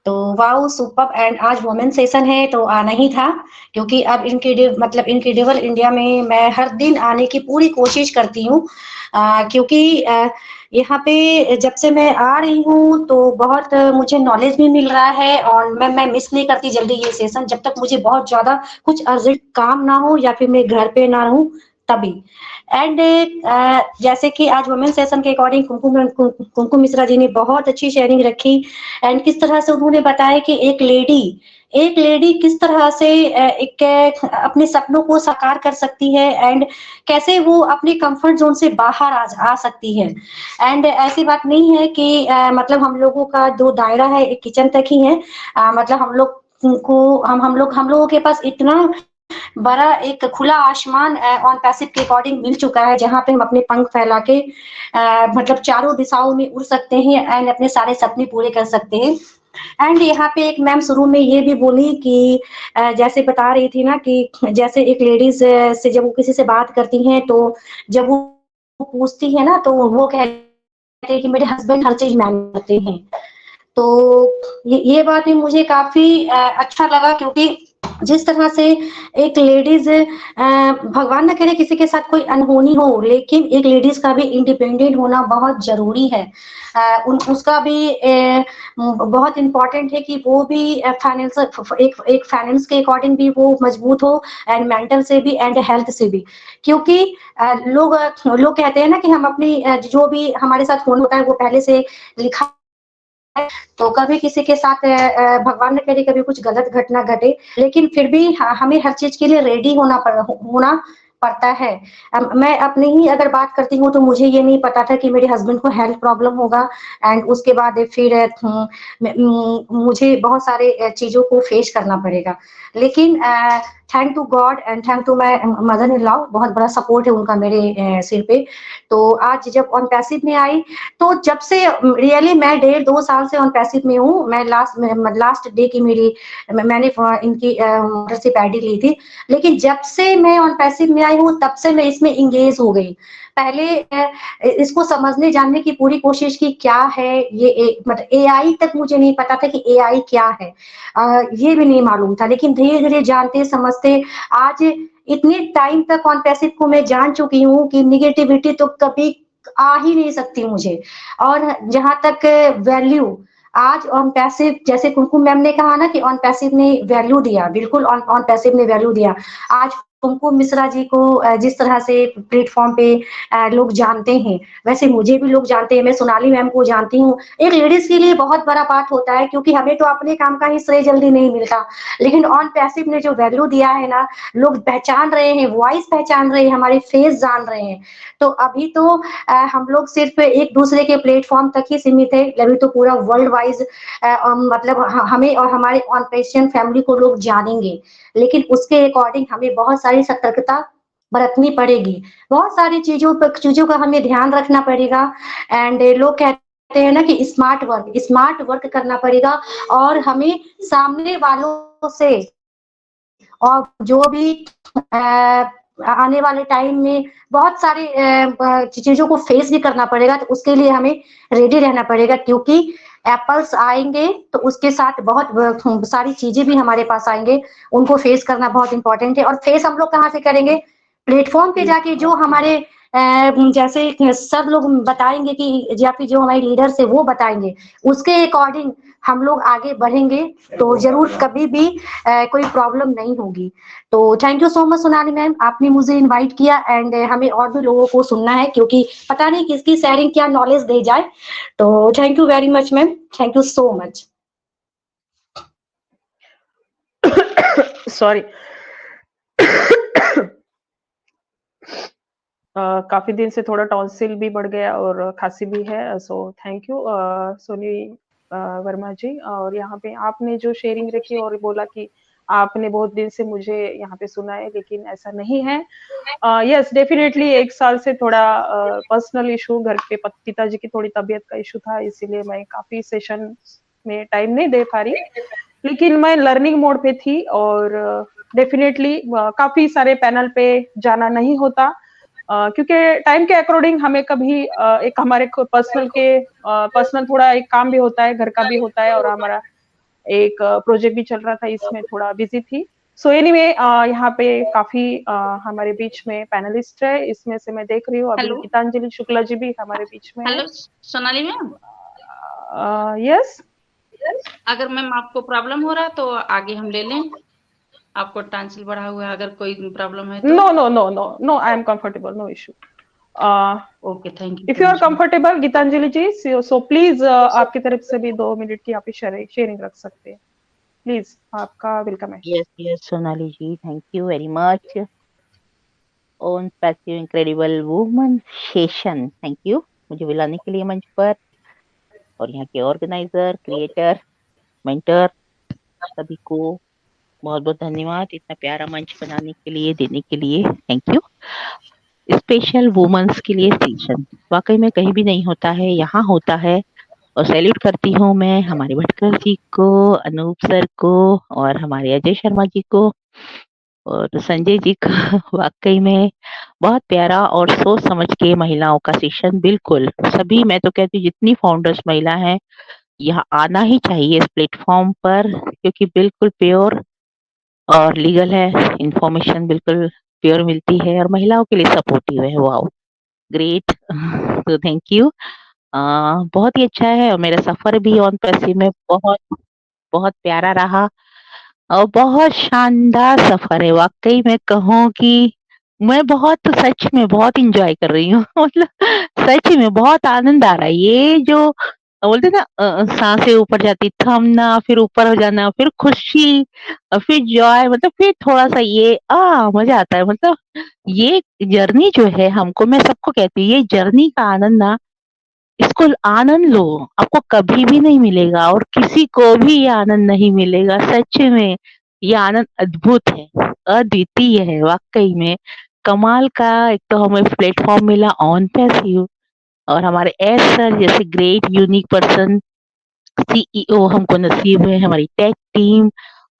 तो वाओ सुपर। एंड आज वुमेन सेशन है तो आना ही था क्योंकि अब इनक्रेडिबल इंडिया में मैं हर दिन आने की पूरी कोशिश करती हूँ क्योंकि यहाँ पे जब से मैं आ रही हूँ तो बहुत मुझे नॉलेज भी मिल रहा है और मैं मिस नहीं करती जल्दी ये सेशन, जब तक मुझे बहुत ज्यादा कुछ अर्जेंट काम ना हो या फिर मैं घर पे ना रहूँ तभी। एंड जैसे कि आज वुमेन सेशन के अकॉर्डिंग कुमकुम मिश्रा जी ने बहुत अच्छी शेयरिंग रखी एंड किस तरह से उन्होंने बताया कि एक लेडी किस तरह से एक अपने सपनों को साकार कर सकती है एंड कैसे वो अपने कंफर्ट जोन से बाहर आ सकती है। एंड ऐसी बात नहीं है कि मतलब हम लोगों का जो दायरा है एक किचन तक ही है, मतलब हम लोगों के पास इतना बड़ा एक खुला आसमान ऑन पैसिव के अकॉर्डिंग मिल चुका है जहां पे हम अपने पंख फैला के मतलब चारों दिशाओं में उड़ सकते हैं एंड अपने सारे सपने पूरे कर सकते हैं। एंड यहाँ पे एक मैम शुरू में ये भी बोली कि जैसे बता रही थी ना कि जैसे एक लेडीज से जब वो किसी से बात करती हैं तो जब वो पूछती है ना तो वो कहते हैं कि मेरे हस्बैंड हर चीज मैनेज करते हैं। तो ये बात भी मुझे काफी अच्छा लगा क्योंकि जिस तरह से एक लेडीज भगवान ना करे किसी के साथ कोई अनहोनी हो, लेकिन एक लेडीज का भी इंडिपेंडेंट होना बहुत जरूरी है। उसका भी बहुत इम्पोर्टेंट है कि वो भी एक फाइनेंस के अकॉर्डिंग भी वो मजबूत हो एंड मेंटल से भी एंड हेल्थ से भी, क्योंकि लोग कहते हैं ना कि हम अपनी जो भी हमारे साथ होना होता है वो पहले से लिखा, तो कभी किसी के साथ भगवान न करे कभी कुछ गलत घटना घटे, लेकिन फिर भी हमें हर चीज के लिए रेडी होना पड़ता है। मैं अपनी ही अगर बात करती हूँ तो मुझे ये नहीं पता था कि मेरे हस्बैंड को हेल्थ प्रॉब्लम होगा एंड उसके बाद फिर मुझे बहुत सारे चीज़ों को फेस करना पड़ेगा। लेकिन thank to god and thank to my mother in law, बहुत बड़ा सपोर्ट है उनका मेरे सिर पे। तो आज जब ऑन पैसिव में आई, तो जब से रियली मैं 1.5-2 साल से ऑन पैसिव में हूँ। मैं लास्ट डे की मैंने इनकी मेंटरशिप आईडी ली थी, लेकिन जब से मैं ऑन पैसिव में आई हूँ तब से मैं इसमें इंगेज हो गई। पहले इसको समझने जानने की पूरी कोशिश की, क्या है ये मतलब एआई तक मुझे नहीं पता था कि एआई क्या है, ये भी नहीं मालूम था। लेकिन धीरे-धीरे जानते समझते आज इतने टाइम तक ऑन पैसिव को मैं जान चुकी हूँ कि नेगेटिविटी तो कभी आ ही नहीं सकती मुझे। और जहाँ तक वैल्यू, आज ऑन पैसिव जैसे कुमकुम मैम ने कहा ना कि ऑन पैसिव ने वैल्यू दिया, बिल्कुल ऑन पैसिव ने वैल्यू दिया। आज कुमकुम मिश्रा जी को जिस तरह से प्लेटफॉर्म पे लोग जानते हैं, वैसे मुझे भी लोग जानते हैं। मैं सोनाली मैम को जानती हूँ। एक लेडीज के लिए बहुत बड़ा बात होता है, क्योंकि हमें तो अपने काम का ही श्रेय जल्दी नहीं मिलता, लेकिन ऑन पैसिव ने जो वैल्यू दिया है ना, लोग पहचान रहे हैं, वॉइस पहचान रहे हैं, हमारे फेस जान रहे हैं। तो अभी तो हम लोग सिर्फ एक दूसरे के प्लेटफॉर्म तक ही सीमित है, अभी तो पूरा वर्ल्ड वाइज मतलब हमें और हमारे ऑन पैसिव फैमिली को लोग जानेंगे। लेकिन उसके अकॉर्डिंग हमें बहुत सारी सतर्कता बरतनी पड़ेगी, बहुत सारी चीजों का हमें ध्यान रखना पड़ेगा। एंड लोग कहते हैं ना कि स्मार्ट वर्क करना पड़ेगा, और हमें सामने वालों से और जो भी आने वाले टाइम में बहुत सारी चीजों को फेस भी करना पड़ेगा। तो उसके लिए हमें रेडी रहना पड़ेगा, क्योंकि एप्पल्स आएंगे तो उसके साथ बहुत सारी चीजें भी हमारे पास आएंगे, उनको फेस करना बहुत इंपॉर्टेंट है। और फेस हम लोग कहाँ से करेंगे? प्लेटफॉर्म पे जाके जो हमारे जैसे सब लोग बताएंगे कि, या फिर जो हमारे लीडर्स है वो बताएंगे, उसके अकॉर्डिंग हम लोग आगे बढ़ेंगे, तो जरूर कभी भी कोई प्रॉब्लम नहीं होगी। तो thank you so much Sonali ma'am, आपने मुझे इनवाइट किया एंड हमें और भी लोगों को सुनना है, क्योंकि पता नहीं किसकी शेयरिंग क्या नॉलेज दे जाए। तो thank you very much ma'am, thank you so much. Sorry काफी दिन से थोड़ा टॉन्सिल भी बढ़ गया और खांसी भी है। So thank you Soni Verma ji. और यहाँ पे आपने जो शेयरिंग रखी और बोला कि आपने बहुत दिन से मुझे यहाँ पे सुना है, लेकिन ऐसा नहीं है। यस डेफिनेटली 1 साल से थोड़ा पर्सनल इशू, घर पे पिताजी की थोड़ी तबीयत का इशू था, इसीलिए मैं काफी सेशन में टाइम नहीं दे पा रही, लेकिन मैं लर्निंग मोड पे थी। और डेफिनेटली काफी सारे पैनल पे जाना नहीं होता, क्योंकि टाइम के अकॉर्डिंग हमें कभी एक हमारे पर्सनल थोड़ा एक काम भी होता है, घर का भी होता है, और हमारा एक प्रोजेक्ट भी चल रहा था, इसमें थोड़ा बिजी थी। सो एनीवे यहाँ पे काफी हमारे बीच में पैनलिस्ट है, इसमें से मैं देख रही हूँ अभी गीतांजलि शुक्ला जी भी हमारे बीच में। Hello Sonali ma'am. यस, अगर मैम आपको प्रॉब्लम हो रहा है तो आगे हम ले लें, आपको टॉन्सिल बढ़ा हुआ है, अगर कोई प्रॉब्लम है तो। No I am comfortable, no issue. Okay thank you. If you are comfortable Geetanjali ji, so please आपकी तरफ से भी 2 मिनट की आप शेयरिंग रख सकते हैं, प्लीज, आपका वेलकम है। Yes Sonali ji, thank you very much on passive incredible woman session. Thank you मुझे बुलाने के लिए मंच पर, और यहाँ के ऑर्गेनाइजर, क्रिएटर, मेंटर सभी को बहुत बहुत धन्यवाद इतना प्यारा मंच बनाने के लिए, देने के लिए, थैंक यू। स्पेशल वुमेन्स के लिए सेशन वाकई में कहीं भी नहीं होता है, यहाँ होता है, और सैल्यूट करती हूँ मैं हमारे भटकर जी को, अनूप सर को, और हमारे अजय शर्मा जी को, और संजय जी का। वाकई में बहुत प्यारा और सोच समझ के महिलाओं का सेशन, बिल्कुल सभी, मैं तो कहती हूँ जितनी फाउंडर्स महिला हैं यहाँ आना ही चाहिए इस प्लेटफॉर्म पर, क्योंकि बिल्कुल प्योर और लीगल है, इंफॉर्मेशन बिल्कुल प्योर मिलती है, और महिलाओं के लिए सपोर्टिव है। वाओ ग्रेट, तो थैंक यू। बहुत ही अच्छा है, और मेरा सफर भी ऑन पैसिव में बहुत बहुत प्यारा रहा, और बहुत शानदार सफर है। वाकई में कहूँ कि मैं बहुत सच में बहुत इंजॉय कर रही हूँ। मतलब सच में बहुत आनंद आ रहा है। ये जो बोलते ना सांसें ऊपर जाती, थमना, फिर ऊपर हो जाना, फिर खुशी, फिर जॉय, मतलब फिर थोड़ा-सा ये मज़ा आता है। मतलब ये जर्नी जो है हमको, मैं सबको कहती हूँ, ये जर्नी का आनंद ना, इसको आनंद लो, आपको कभी भी नहीं मिलेगा और किसी को भी ये आनंद नहीं मिलेगा। सच में ये आनंद अद्भुत है, अद्वितीय है वाक़ई में। कमाल का एक तो हमें प्लेटफ़ॉर्म मिला ऑन पैसिव, और हमारे एस सर जैसे ग्रेट यूनिक पर्सन, सीईओ हमको नसीब है, हमारी टेक टीम,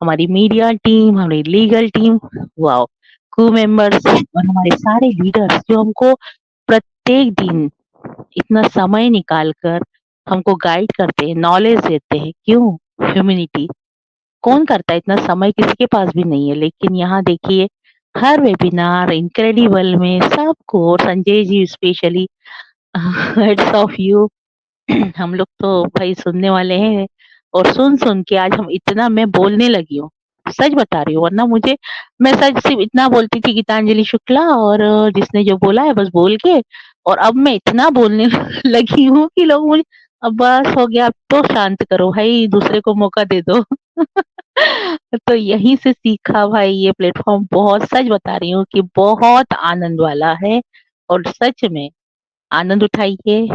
हमारी मीडिया टीम, हमारी legal team, wow! Crew members और हमारे सारे लीडर्स जो हमको प्रत्येक दिन इतना समय निकाल कर हमको गाइड करते हैं, नॉलेज देते हैं। क्यों? ह्यूमैनिटी। कौन करता है इतना समय, किसी के पास भी नहीं है। लेकिन यहाँ देखिए हर वेबिनार इनक्रेडिबल में सबको, Sanjay ji specially heads of you. हम लोग तो भाई सुनने वाले हैं, और सुन-सुन के आज हम इतना, मैं बोलने लगी हूँ। सच बता रही हूँ, वरना मुझे, मैं सच सिर्फ इतना बोलती थी गीतांजलि शुक्ला और जिसने जो बोला है बस बोल के, और अब मैं इतना बोलने लगी हूँ कि लोग मुझे, अब बस हो गया, अब तो शांत करो भाई, दूसरे को मौका दे दो। तो यहीं से सीखा भाई, ये प्लेटफ़ॉर्म बहुत, सच बता रही हूँ कि बहुत आनंद वाला है, और सच में आनंद उठाइए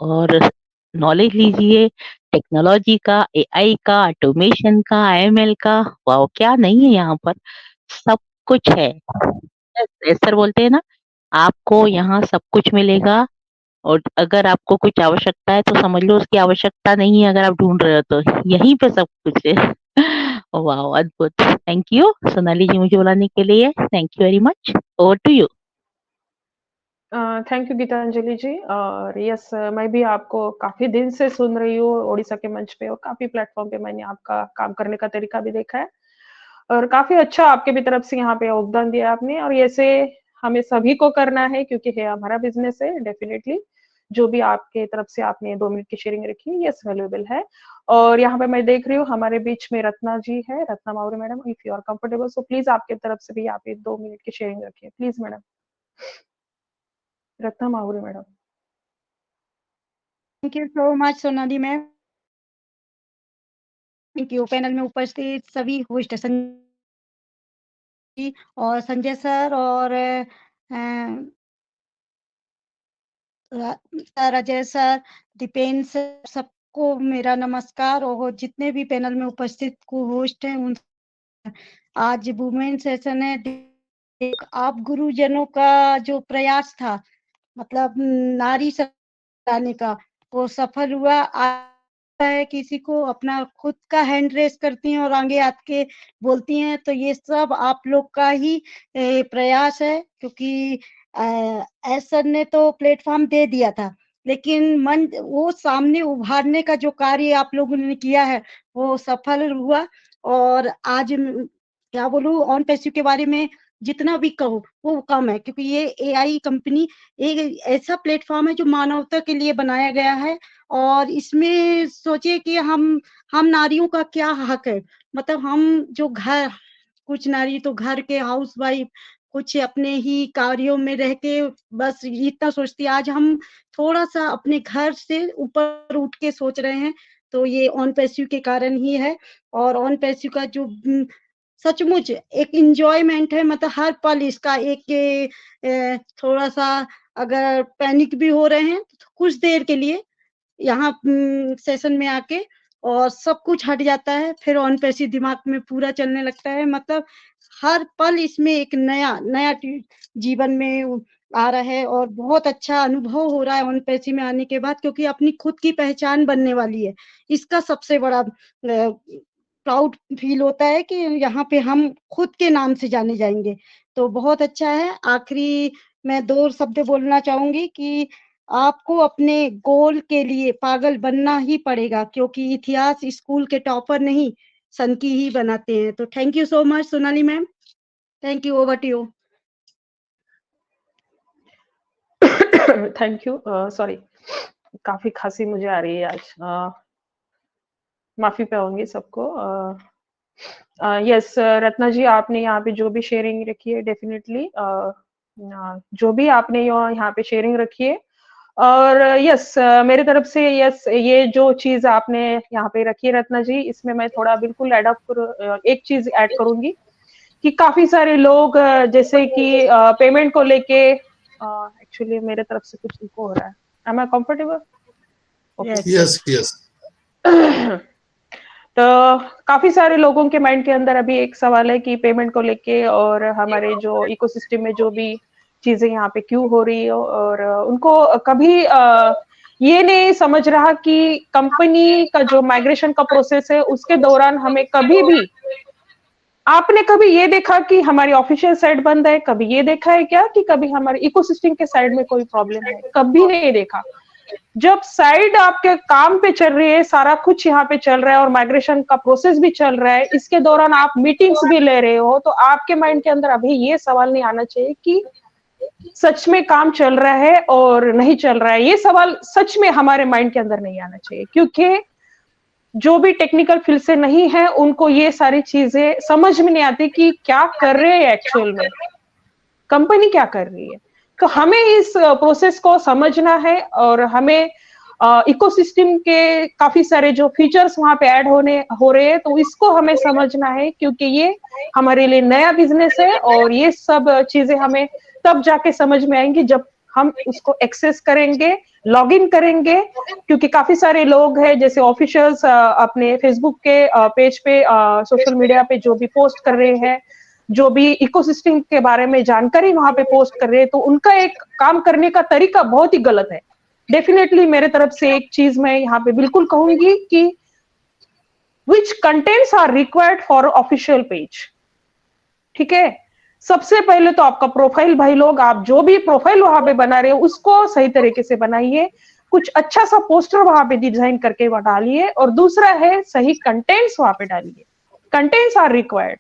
और नॉलेज लीजिए टेक्नोलॉजी का, एआई का, ऑटोमेशन का, एमएल का। वाओ! क्या नहीं है यहाँ पर, सब कुछ है। सर बोलते हैं ना, आपको यहाँ सब कुछ मिलेगा, और अगर आपको कुछ आवश्यकता है तो समझ लो उसकी आवश्यकता नहीं है, अगर आप ढूँढ रहे हो तो। यहीं पे सब कुछ है। वाओ! अद्भुत। थैंक यू सोनाली जी मुझे बुलाने के लिए। Thank you very much. Over to you. Thank you Geetanjali ji. और यस, मैं भी आपको काफ़ी दिन से सुन रही हूँ ओडिशा के मंच पे, और काफ़ी प्लेटफ़ॉर्म पे मैंने आपका काम करने का तरीका भी देखा है, और काफ़ी अच्छा आपके भी तरफ से यहाँ पे योगदान दिया आपने, और ऐसे हमें सभी को करना है क्योंकि ये हमारा बिज़नेस है डेफ़िनेटली। जो भी आपके तरफ से आपने 2 मिनट की शेयरिंग रखी है, यस वैल्यूएबल है। और यहाँ पे मैं देख रही हूँ हमारे बीच में रत्ना जी है, Ratna Mauri madam, if you are comfortable so please आपके तरफ से भी आप 2 मिनट की शेयरिंग रखिए, please madam. Ratna Mauri madam. Thank you so much Sonali ma'am. Thank you panel में उपस्थित सभी होस्ट जी और संजय सर और राजेश सर, दीपेन सर, सबको मेरा नमस्कार, और जितने भी पैनल में उपस्थित को होस्ट हैं उन, आज वुमेन सेशन है। आप गुरुजनों का जो प्रयास था, मतलब नारी लाने का, वो सफल हुआ। है किसी को अपना खुद का हैंड रेस करती हैं और आगे आके बोलती हैं, तो ये सब आप लोग का ही प्रयास है, क्योंकि एस सर ने तो प्लेटफॉर्म दे दिया था, लेकिन मन वो सामने उभारने का जो कार्य आप लोगों ने किया है वो सफल हुआ। और आज क्या बोलूं, ऑन पैसिव के बारे में जितना भी कहो वो कम है, क्योंकि ये एआई कंपनी एक ऐसा प्लेटफॉर्म है जो मानवता के लिए बनाया गया है। और इसमें सोचिए कि हम नारियों का क्या हक है, मतलब हम जो घर, कुछ नारी तो घर के हाउसवाइफ, कुछ अपने ही कार्यों में रह के बस इतना सोचती है। आज हम थोड़ा सा अपने घर से ऊपर उठ के सोच रहे हैं, तो ये ऑन पैसिव के कारण ही है। और ऑन पैसिव का जो सचमुच एक एंजॉयमेंट है, मतलब हर पल इसका एक थोड़ा सा अगर पैनिक भी हो रहे हैं तो कुछ देर के लिए यहाँ सेशन में आके और सब कुछ हट जाता है, फिर ऑन पैसिव दिमाग में पूरा चलने लगता है। मतलब हर पल इसमें एक नया नया जीवन में आ रहा है, और बहुत अच्छा अनुभव हो रहा है ऑन पैसिव में आने के बाद, क्योंकि अपनी खुद की पहचान बनने वाली है। इसका सबसे बड़ा प्राउड फील होता है कि यहाँ पे हम खुद के नाम से जाने जाएंगे, तो बहुत अच्छा है। आखिरी मैं 2 शब्द बोलना चाहूंगी कि आपको अपने गोल के लिए पागल बनना ही पड़ेगा, क्योंकि इतिहास स्कूल के टॉपर नहीं, सन की ही बनाते हैं। तो thank you so much Sonali ma'am. Thank you, over to you. Thank you. Sorry, काफी खांसी मुझे आ रही है आज, माफी पाऊंगी सबको। यस रत्ना जी, आपने यहाँ पे जो भी शेयरिंग रखी है डेफिनेटली, जो भी आपने यहाँ पे शेयरिंग रखी है और यस मेरी तरफ से यस ये जो चीज आपने यहाँ पे रखी है रत्ना जी, इसमें मैं थोड़ा बिल्कुल एक चीज ऐड करूंगी कि काफी सारे लोग जैसे कि पेमेंट को लेके एक्चुअली मेरे तरफ से कुछ इनको हो रहा है। एम आई कंफर्टेबल? Yes yes. तो काफी सारे लोगों के माइंड के अंदर अभी एक सवाल है कि पेमेंट को लेके और हमारे जो इकोसिस्टम में जो भी चीजें यहाँ पे क्यों हो रही हो, और उनको कभी ये नहीं समझ रहा कि कंपनी का जो माइग्रेशन का प्रोसेस है उसके दौरान हमें कभी भी, आपने कभी ये देखा कि हमारी ऑफिशियल साइट बंद है? कभी ये देखा है क्या कि कभी हमारे इकोसिस्टम के साइड में कोई प्रॉब्लम है? कभी नहीं देखा। जब साइड आपके काम पे चल रही है, सारा कुछ यहाँ पे चल रहा है और माइग्रेशन का प्रोसेस भी चल रहा है, इसके दौरान आप मीटिंग्स भी ले रहे हो, तो आपके माइंड के अंदर अभी ये सवाल नहीं आना चाहिए कि सच में काम चल रहा है और नहीं चल रहा है। ये सवाल सच में हमारे माइंड के अंदर नहीं आना चाहिए, क्योंकि जो भी टेक्निकल फील्ड से नहीं है उनको ये सारी चीजें समझ में नहीं आती कि क्या कर रहे हैं एक्चुअल में, कंपनी क्या कर रही है। तो हमें इस प्रोसेस को समझना है और हमें इकोसिस्टम के काफी सारे जो फीचर्स वहां पे ऐड हो रहे हैं, तो इसको हमें समझना है, क्योंकि ये हमारे लिए नया बिजनेस है और ये सब चीजें हमें तब जाके समझ में आएंगी जब हम उसको एक्सेस करेंगे, लॉगिन करेंगे। क्योंकि काफी सारे लोग हैं जैसे ऑफिशियल्स अपने फेसबुक के पेज पे, सोशल मीडिया पे जो भी पोस्ट कर रहे हैं, जो भी इकोसिस्टम के बारे में जानकारी वहां पे पोस्ट कर रहे हैं, तो उनका एक काम करने का तरीका बहुत ही गलत है। डेफिनेटली मेरे तरफ से एक चीज मैं यहाँ पे बिल्कुल कहूंगी कि which contents are required for official page. ठीक है, सबसे पहले तो आपका प्रोफाइल, भाई लोग आप जो भी प्रोफाइल वहां पे बना रहे हो उसको सही तरीके से बनाइए, कुछ अच्छा सा पोस्टर वहां पे डिजाइन करके वहां डालिए, और दूसरा है सही कंटेंट्स वहां पे डालिए, कंटेंट्स आर रिक्वायर्ड।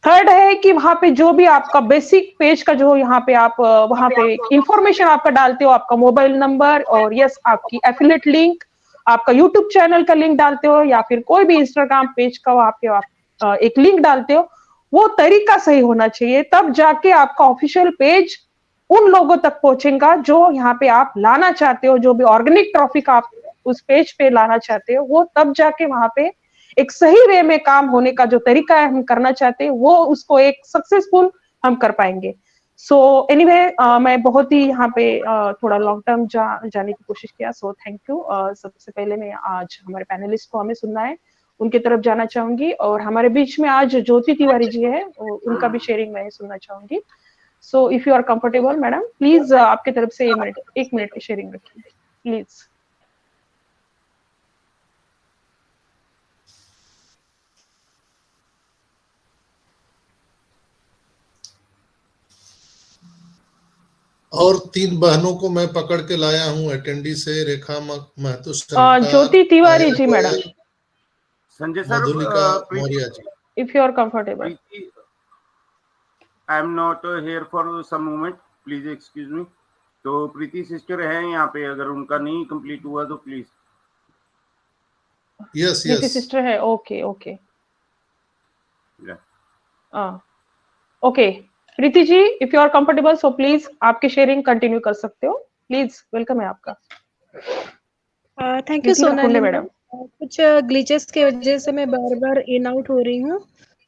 थर्ड है कि वहां पे जो भी आपका बेसिक पेज का जो यहाँ पे आप वहां पे इंफॉर्मेशन आपका डालते हो, आपका मोबाइल नंबर और यस आपकी एफिलिएट लिंक, आपका यूट्यूब चैनल का लिंक डालते हो या फिर कोई भी इंस्टाग्राम पेज का वहां पे आप एक लिंक डालते हो, वो तरीका सही होना चाहिए, तब जाके आपका ऑफिशियल पेज उन लोगों तक पहुंचेगा जो यहाँ पे आप लाना चाहते हो, जो भी ऑर्गेनिक ट्रैफिक आप उस पेज पे लाना चाहते हो, वो तब जाके वहां पे एक सही वे में काम होने का जो तरीका है हम करना चाहते हैं, वो उसको एक सक्सेसफुल हम कर पाएंगे। सो एनीवे मैं बहुत ही यहाँ पे थोड़ा लॉन्ग टर्म जाने की कोशिश किया, सो थैंक यू। सबसे पहले मैं आज हमारे पैनलिस्ट को हमें सुनना है, उनकी तरफ जाना चाहूंगी, और हमारे बीच में आज ज्योति तिवारी जी है, उनका भी शेयरिंग मैं सुनना चाहूंगी। So if you are comfortable madam, please आपकी तरफ से एक मिनट की शेयरिंग रखिए प्लीज। और 3 बहनों को मैं पकड़ के लाया हूँ अटेंडी से, Rekha Mahato, Jyoti Tiwari ji madam, Sanjay sir, Madhulika Maurya ji. If you are comfortable. I am not here for some moment. Please excuse me. तो प्रीति सिस्टर है यहाँ पे, अगर उनका नहीं कंप्लीट हुआ तो प्लीज। यस प्रीति सिस्टर है, okay okay okay. Preeti ji, if you are comfortable so please आपकी शेयरिंग कंटिन्यू कर सकते हो, प्लीज। वेलकम है आपका। Thank you Sonali madam. कुछ ग्लिचेस की वजह से मैं बार बार इन आउट हो रही हूँ।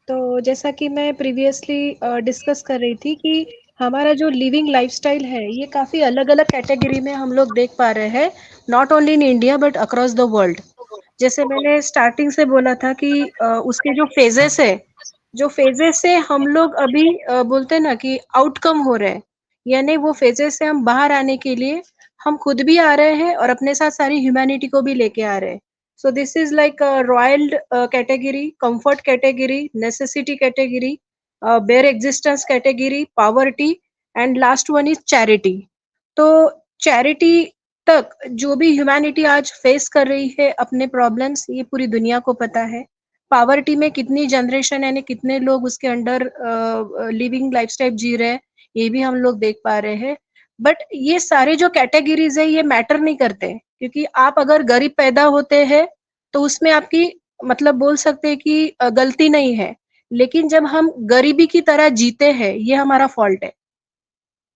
तो जैसा कि मैं प्रीवियसली डिस्कस कर रही थी कि हमारा जो लिविंग लाइफस्टाइल है ये काफ़ी अलग अलग कैटेगरी में हम लोग देख पा रहे हैं, not only in India but across the world. जैसे मैंने स्टार्टिंग से बोला था कि उसके जो फेजेस है, जो फेजेस से हम लोग अभी बोलते हैं ना कि आउटकम हो रहे हैं, यानी वो फेजेस से हम बाहर आने के लिए हम खुद भी आ रहे हैं और अपने साथ सारी ह्यूमैनिटी को भी लेके आ रहे हैं। So this is like a royal category, comfort category, necessity category, bare existence category, poverty, and last one is charity. तो charity तक जो भी ह्यूमैनिटी आज फेस कर रही है अपने प्रॉब्लम्स, ये पूरी दुनिया को पता है। पावर्टी में कितनी जनरेशन यानी कितने लोग उसके अंडर लिविंग लाइफस्टाइल जी रहे हैं, ये भी हम लोग देख पा रहे हैं। बट ये सारे जो कैटेगरीज है ये मैटर नहीं करते, क्योंकि आप अगर गरीब पैदा होते हैं तो उसमें आपकी मतलब बोल सकते हैं कि गलती नहीं है, लेकिन जब हम गरीबी की तरह जीते हैं ये हमारा फॉल्ट है।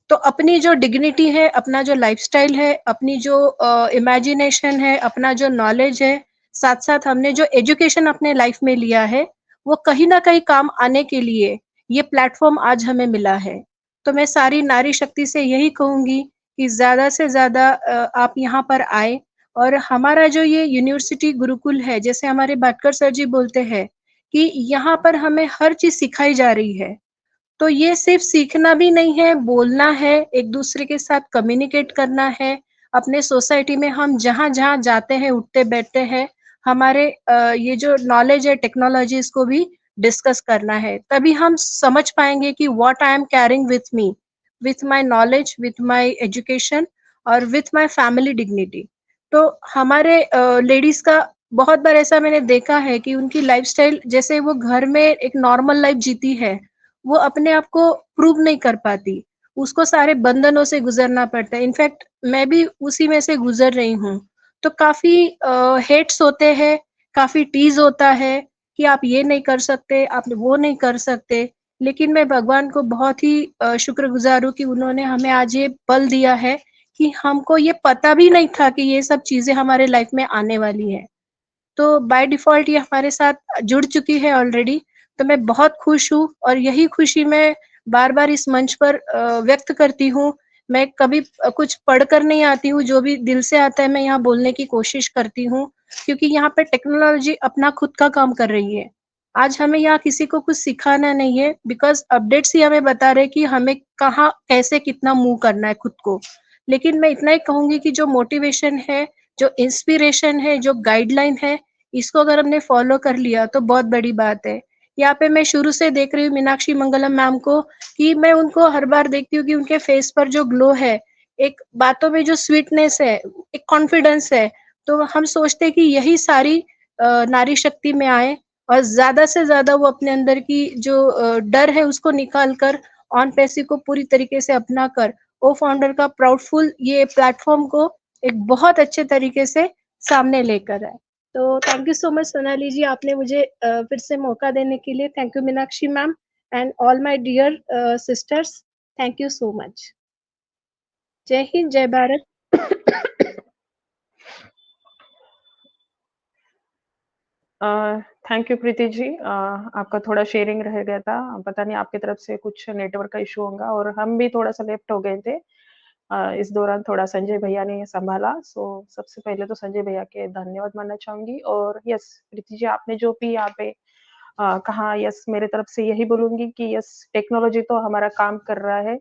तो अपनी जो डिग्निटी है, अपना जो लाइफस्टाइल है, अपनी जो इमेजिनेशन है, अपना जो नॉलेज है, साथ-साथ हमने जो एजुकेशन अपने लाइफ में लिया है, वो कहीं न कहीं काम आने के लिए ये प्लेटफ़ॉर्म आज हमें मिला है। तो मैं सारी नारी शक्ति से यही कहूँगी कि ज़्यादा से ज़्यादा आप यहाँ पर आएँ और हमारा जो ये यूनिवर्सिटी गुरुकुल है, जैसे हमारे भाटकर सर जी बोलते हैं कि यहाँ पर हमें हर चीज़ सिखाई जा रही है। तो ये सिर्फ सीखना भी नहीं है, बोलना है, एक-दूसरे के साथ कम्युनिकेट करना है। अपने सोसाइटी में हम जहाँ-जहाँ जाते हैं, उठते-बैठते हैं, हमारे ये जो नॉलेज है टेक्नोलॉजीज़ को भी डिस्कस करना है। तभी हम समझ पाएँगे कि what I am carrying with me, with my knowledge, with my education और विथ माय फैमिली डिग्निटी। तो हमारे लेडीज़ का बहुत बार ऐसा मैंने देखा है कि उनकी लाइफ़स्टाइल जैसे वो घर में एक नॉर्मल लाइफ़ जीती है, वो अपने आप को प्रूव नहीं कर पाती। उसको सारे बंधनों से गुज़रना पड़ता है। इनफैक्ट मैं भी उसी में से गुज़र रही हूँ। तो काफ़ी हेट्स होते हैं, काफ़ी टीज़ होता है कि आप ये नहीं कर सकते, आप वो नहीं कर सकते। लेकिन मैं भगवान को बहुत ही शुक्रगुज़ार हूँ कि उन्होंने हमें आज ये बल दिया है कि हमको ये पता भी नहीं था कि ये सब चीज़ें हमारे लाइफ़ में आने वाली हैं। तो बाय डिफ़ॉल्ट ये हमारे साथ जुड़ चुकी है ऑलरेडी, तो मैं बहुत खुश हूँ और यही खुशी मैं बार-बार इस मंच पर व्यक्त करती हूँ। मैं कभी कुछ पढ़कर नहीं आती हूँ, जो भी दिल से आता है मैं यहाँ बोलने की कोशिश करती हूँ, क्योंकि यहाँ पे टेक्नोलॉजी अपना खुद का काम कर रही है। आज हमें यहाँ किसी को कुछ सिखाना नहीं है बिकॉज़ अपडेट्स ही हमें बता रहे हैं कि हमें कहाँ, कैसे, कितना मूव करना है खुद को। लेकिन मैं इतना ही कहूँगी कि जो मोटिवेशन है, जो इंस्पिरेशन है, जो गाइडलाइन है, इसको अगर हमने फ़ॉलो कर लिया तो बहुत बड़ी बात है। यहाँ पे मैं शुरू से देख रही हूँ मीनाक्षी मंगलम मैम को कि मैं उनको हर बार देखती हूँ कि उनके फेस पर जो ग्लो है, एक बातों में जो स्वीटनेस है, एक कॉन्फिडेंस है, तो हम सोचते हैं कि यही सारी नारी शक्ति में आए और ज़्यादा से ज़्यादा वो अपने अंदर की जो डर है उसको निकाल कर ऑन पैसिव को पूरी तरीके से अपना कर ओ फाउंडर का प्राउडफुल ये प्लेटफ़ॉर्म को एक बहुत अच्छे तरीके से सामने लेकर आए। तो thank you so much Sonali ji, आपने मुझे फिर से मौका देने के लिए। Thank you Meenakshi ma'am and all my dear sisters, thank you so much. जय हिंद, जय भारत। Thank you Preeti ji. आपका थोड़ा शेयरिंग रह गया था, पता नहीं आपकी तरफ से कुछ नेटवर्क का इशू होगा और हम भी थोड़ा-सा लेफ्ट हो गए थे। इस दौरान थोड़ा संजय भैया ने सँभाला, सो सबसे पहले तो संजय भैया के धन्यवाद मानना चाहूँगी और यस प्रीति जी आपने जो भी यहाँ पे कहा यस मेरे तरफ से यही बोलूँगी कि यस टेक्नोलॉजी तो हमारा काम कर रहा है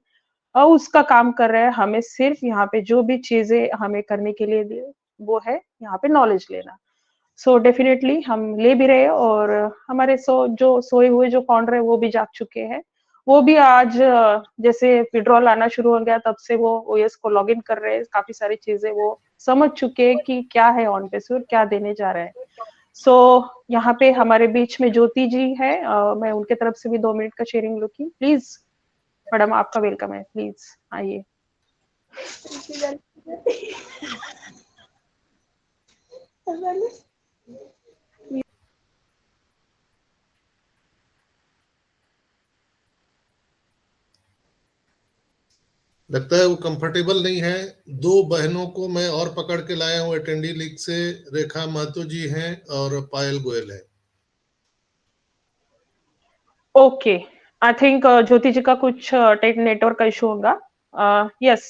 और उसका काम कर रहा है, हमें सिर्फ़ यहाँ पे जो भी चीज़ें हमें करने के लिए वो है यहाँ पे नॉलेज लेना। सो डेफिनिटली हम ले भी रहे हैं और हमारे जो सोए हुए जो फाउंडर है वो भी जाग चुके हैं। वो भी आज जैसे विड्रॉल आना शुरू हो गया तब से वो ओएस को लॉगिन कर रहे हैं, काफ़ी सारी चीज़ें वो समझ चुके हैं कि क्या है ऑन पैसिव और क्या देने जा रहे हैं। सो यहाँ पे हमारे बीच में ज्योति जी है, मैं उनके तरफ से भी 2 मिनट का शेयरिंग लूँगी। प्लीज़ मैडम आपका वेलकम है, प्लीज़ आइए। लगता है वो कंफर्टेबल नहीं है। 2 बहनों को मैं और पकड़ के लाया हूँ अटेंडी लीग से, रेखा महतो जी हैं और पायल गोयल है। ओके, आई थिंक ज्योति जी का कुछ नेटवर्क का इशू होगा। यस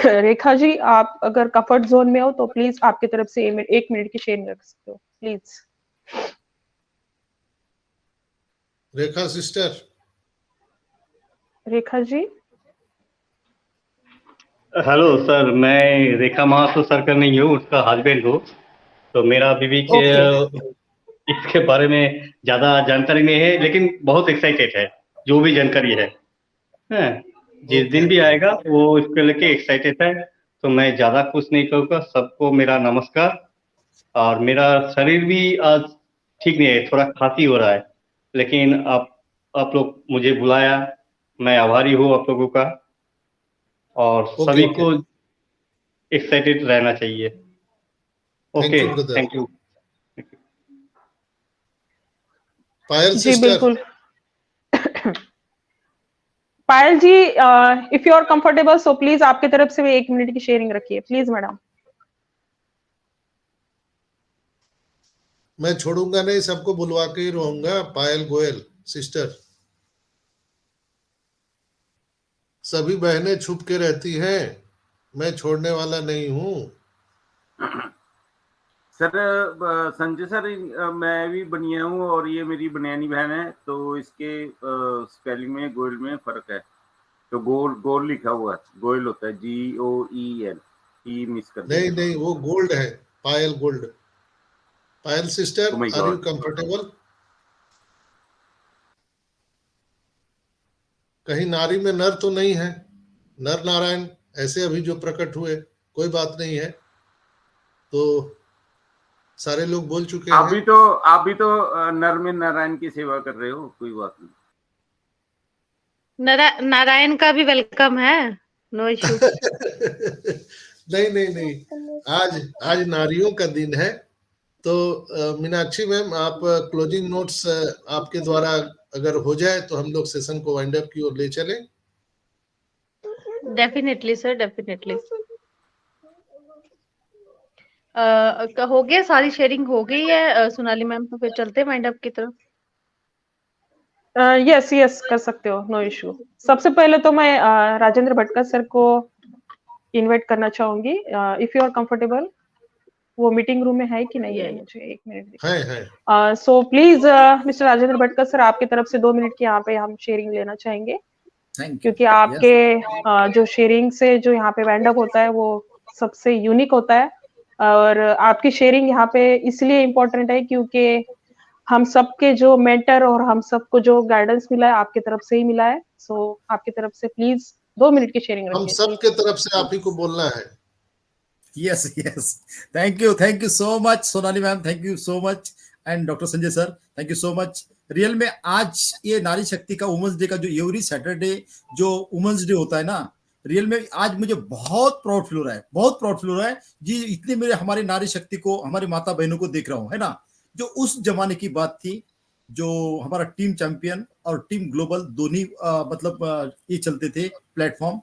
रेखा जी आप अगर कंफर्ट जोन में हो तो प्लीज आपकी तरफ से 1 मिनट की शेयरिंग रख सकते हो please. Rekha sister. Rekha ji. Hello sir, मैं रेखा महासो सर का नहीं हूँ, उसका हस्बैंड हूँ। तो मेरा बीवी के इसके बारे में ज़्यादा जानकारी नहीं है, लेकिन बहुत एक्साइटेड है जो भी जानकारी है। जिस दिन भी आएगा वो इसको लेके एक्साइटेड है। तो मैं ज़्यादा कुछ नहीं कहूँगा। सबको मेरा नमस्कार। और मेरा शरीर भी आज ठीक नहीं है, थोड़ा खांसी हो रहा है, लेकिन आप लोग मुझे बुलाया, मैं आभारी हूँ आप लोगों का। और सभी को एक्साइटेड रहना चाहिए। Okay, thank you. Payal ji sister. बिल्कुल। Payal ji, if you are comfortable so please आपके तरफ से भी 1 मिनट की शेयरिंग रखिए प्लीज मैडम। मैं छोड़ूंगा नहीं, सबको बुलवा के ही रहूंगा। पायल गोयल सिस्टर, सभी बहनें छुप के रहती हैं, मैं छोड़ने वाला नहीं हूँ। सर संजय सर, मैं भी बनिया हूँ और ये मेरी बनियानी बहन है, तो इसके स्पेलिंग में गोयल में फर्क है। तो गोल लिखा हुआ है, गोयल होता है GOEL, ई मिस कर नहीं नहीं, वो गोल्ड है, Payal gold. Payal sister, are you comfortable? कहीं नारी में नर तो नहीं है? नर नारायण ऐसे अभी जो प्रकट हुए, कोई बात नहीं है, तो सारे लोग बोल चुके हैं। आप भी तो नर में नारायण की सेवा कर रहे हो, कोई बात नहीं। नारायण का भी वेलकम है, नो इश्यू। नहीं नहीं नहीं, आज नारियों का दिन है। तो मीनाक्षी मैम, आप क्लोजिंग नोट्स आपके द्वारा अगर हो जाए तो हम लोग सेशन को वाइंड अप की ओर ले चलें। Definitely sir, definitely. हो गया, सारी शेयरिंग हो गई है सोनाली मैम, तो फिर चलते हैं वाइंड अप की तरफ। यस कर सकते हो, नो इशू। सबसे पहले तो मैं राजेंद्र भटकर सर को इनवाइट करना चाहूंगी, इफ यू आर कंफर्टेबल। वो मीटिंग रूम में है कि नहीं है, मुझे 1 मिनट है। So please mister Rajendra Bhatkar sir, आपकी तरफ से 2 मिनट की यहाँ पे हम शेयरिंग लेना चाहेंगे, क्योंकि आपके जो शेयरिंग से जो यहाँ पे वाइंड अप होता है वो सबसे यूनिक होता है। और आपकी शेयरिंग यहाँ पे इसलिए इम्पोर्टेंट है क्योंकि हम सबके जो मेंटर और हम सबको जो गाइडेंस मिला है आपकी तरफ से ही मिला है। सो आपकी तरफ से प्लीज 2 मिनट की शेयरिंग रखिए। हम सबके तरफ से आप ही को बोलना है। Yes thank you so much Sonali ma'am, thank you so much, and doctor Sanjay sir, thank you so much. Real में आज ये नारी शक्ति का वुमेन्स डे का जो एवरी सैटरडे जो वुमेन्स डे होता है ना, रियल में आज मुझे बहुत प्राउड फील हो रहा है, बहुत प्राउड फील हो रहा है जी। इतने मेरे हमारी नारी शक्ति को, हमारी माता बहनों को देख रहा हूँ, है ना, जो उस जमाने की बात थी, जो हमारा टीम चैंपियन और टीम ग्लोबल दोनों मतलब ये चलते थे प्लेटफॉर्म।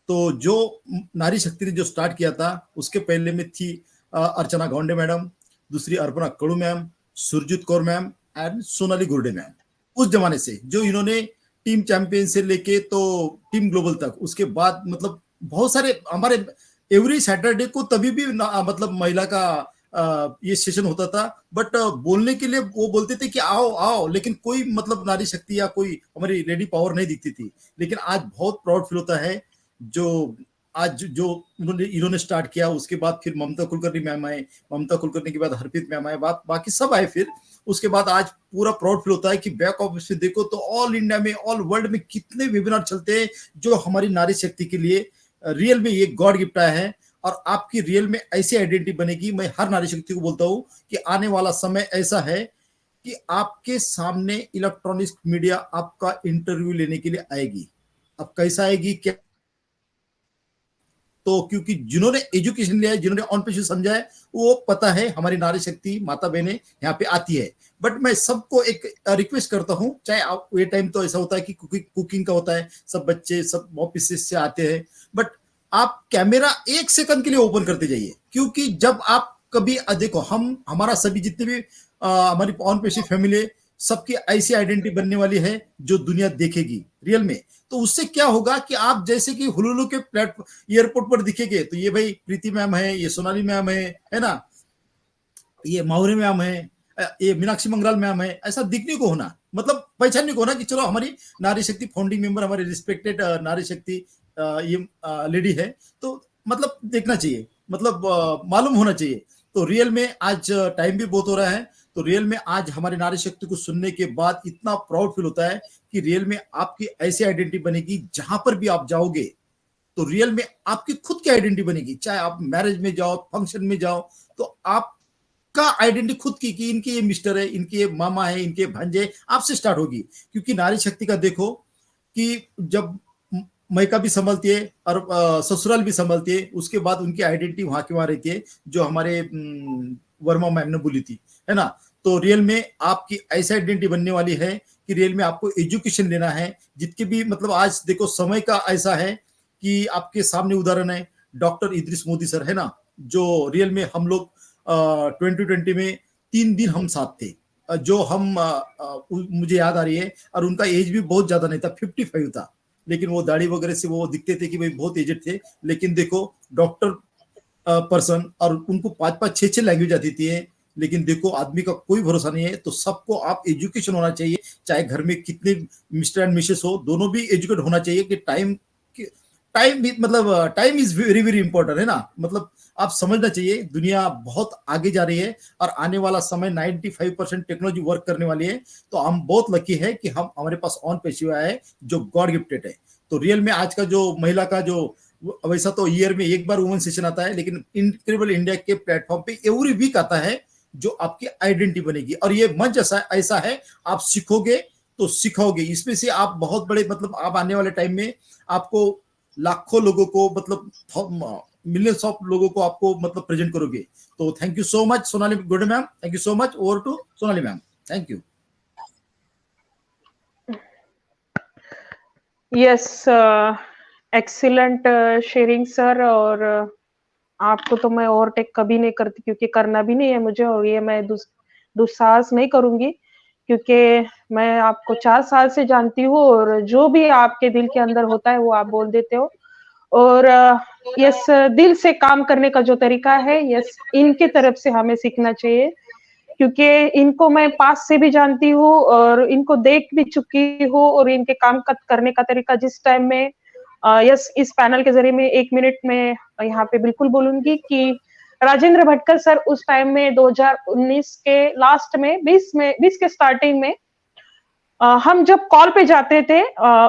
तो जो नारी शक्ति ने जो स्टार्ट किया था, उसके पहले में थी अर्चना गौंडे मैडम, दूसरी अर्पणा Kadu ma'am, Surjeet Kaur ma'am and Sonali Gurde ma'am. उस जमाने से जो इन्होंने टीम चैंपियन से लेके तो टीम ग्लोबल तक, उसके बाद मतलब बहुत सारे हमारे एवरी सैटरडे को तभी भी मतलब महिला का ये सेशन होता था, बट बोलने के लिए वो बोलते थे कि आओ आओ, लेकिन कोई मतलब नारी शक्ति या कोई हमारी लेडी पावर नहीं दिखती थी। लेकिन आज बहुत प्राउड फील होता है जो आज जो इन्होंने स्टार्ट किया। उसके बाद फिर ममता कुलकर्णी मैम आए, ममता कुलकर्णी के बाद हरप्रीत मैम आए, बाकी सब आए। फिर उसके बाद आज पूरा प्राउड फील होता है कि बैक ऑफिस से देखो तो ऑल इंडिया में, ऑल वर्ल्ड में कितने वेबिनार चलते हैं जो हमारी नारी शक्ति के लिए रियल में ये गॉड गिफ्ट आया है। और आपकी रियल में ऐसी आइडेंटिटी बनेगी। मैं हर नारी शक्ति को बोलता हूँ कि आने वाला समय ऐसा है कि आपके सामने इलेक्ट्रॉनिक मीडिया आपका इंटरव्यू लेने के लिए आएगी। अब कैसा आएगी क्या, तो क्योंकि जिन्होंने एजुकेशन लिया है, जिन्होंने ऑन पेशे समझा है, वो पता है हमारी नारी शक्ति माता बहनें यहाँ पे आती है। बट मैं सबको एक रिक्वेस्ट करता हूँ, चाहे आप ये टाइम तो ऐसा होता है कि कुकिंग का होता है, सब बच्चे सब ऑफिस से आते हैं, बट आप कैमरा 1 सेकंड के लिए ओपन करते जाइए। क्योंकि जब आप कभी देखो, हमारा सभी जितने भी हमारी ऑन पेशे फैमिली, सबकी ऐसी आइडेंटिटी बनने वाली है जो दुनिया देखेगी रियल में। तो उससे क्या होगा कि आप जैसे कि हुलुलु के एयरपोर्ट पर दिखेंगे तो ये भाई प्रीति मैम है, ये सोनाली मैम है ना, ये माहुरी मैम है, ये मीनाक्षी मंगराल मैम है, ऐसा दिखने को होना, मतलब पहचानने को होना कि चलो हमारी नारी शक्ति फाउंडिंग मेंबर, हमारी रिस्पेक्टेड नारी शक्ति ये लेडी है, तो मतलब देखना चाहिए, मतलब मालूम होना चाहिए। तो रियल में आज टाइम भी बहुत हो रहा है, तो रियल में आज हमारी नारी शक्ति को सुनने के बाद इतना प्राउड फील होता है कि रियल में आपकी ऐसी आइडेंटिटी बनेगी, जहां पर भी आप जाओगे तो रियल में आपकी खुद की आइडेंटिटी बनेगी। चाहे आप मैरिज में जाओ, फंक्शन में जाओ, तो आपका आइडेंटिटी खुद की कि इनके ये मिस्टर है, इनके ये मामा है, इनके भांजे, आपसे स्टार्ट होगी। क्योंकि नारी शक्ति का देखो कि जब मायका भी संभलती है और ससुराल भी संभलती है, उसके बाद उनकी आइडेंटिटी वहां की वहां रहती है, जो हमारे वर्मा मैम ने बोली थी, है ना। तो रियल में आपकी ऐसा आइडेंटिटी बनने वाली है कि रियल में आपको एजुकेशन लेना है। जितके भी मतलब आज देखो समय का ऐसा है कि आपके सामने उदाहरण है डॉक्टर इदरीस मोदी सर, है ना, जो रियल में हम लोग 2020 में 3 दिन हम साथ थे, जो हम मुझे याद आ रही है, और उनका एज भी बहुत ज्यादा नहीं था, 55 था, लेकिन वो दाढ़ी वगैरह से वो दिखते थे कि भाई बहुत एजेड थे। लेकिन देखो डॉक्टर पर्सन, और उनको 5-5 6-6 लैंग्वेज आती थी, लेकिन देखो आदमी का कोई भरोसा नहीं है। तो सबको आप एजुकेशन होना चाहिए, चाहे घर में कितने मिस्टर एंड मिसेस हो, दोनों भी एजुकेट होना चाहिए कि टाइम भी मतलब time is very very important, है ना। मतलब आप समझना चाहिए दुनिया बहुत आगे जा रही है और आने वाला समय 95% टेक्नोलॉजी वर्क करने वाली है। तो हम बहुत लकी है कि हम हमारे पास ऑन पेशिवा है जो गॉड गिफ्टेड है। तो रियल में आज का जो महिला का जो वैसा तो ईयर में एक बार वुमेन सेशन आता है, लेकिन इनक्रेडिबल इंडिया के प्लेटफॉर्म पे एवरी वीक आता है जो आपकी आइडेंटिटी बनेगी। और ये मंच ऐसा है, आप सीखोगे तो सिखाओगे, इसमें से आप बहुत बड़े मतलब आप आने वाले टाइम में आपको लाखों लोगों को मतलब मिलियंस ऑफ लोगों को आपको मतलब प्रेजेंट करोगे। तो thank you so much Sonali good ma'am, thank you so much. Over to Sonali ma'am, thank you. Yes, excellent sharing sir, और आपको तो मैं ओवरटेक कभी नहीं करती, क्योंकि करना भी नहीं है मुझे, और ये मैं दुस्साहस नहीं करूंगी, क्योंकि मैं आपको 4 साल से जानती हूँ, और जो भी आपके दिल के अंदर होता है वो आप बोल देते हो। और यस, दिल से काम करने का जो तरीका है, यस, इनके तरफ से हमें सीखना चाहिए, क्योंकि इनको मैं पास से भी जानती हूँ और इनको देख भी चुकी हूँ, और इनके काम करने का तरीका जिस टाइम में यस, इस पैनल के जरिए में 1 मिनट में यहाँ पे बिल्कुल बोलूंगी कि राजेंद्र भटकर सर उस टाइम में 2019 के लास्ट में 20 के स्टार्टिंग में हम जब कॉल पे जाते थे,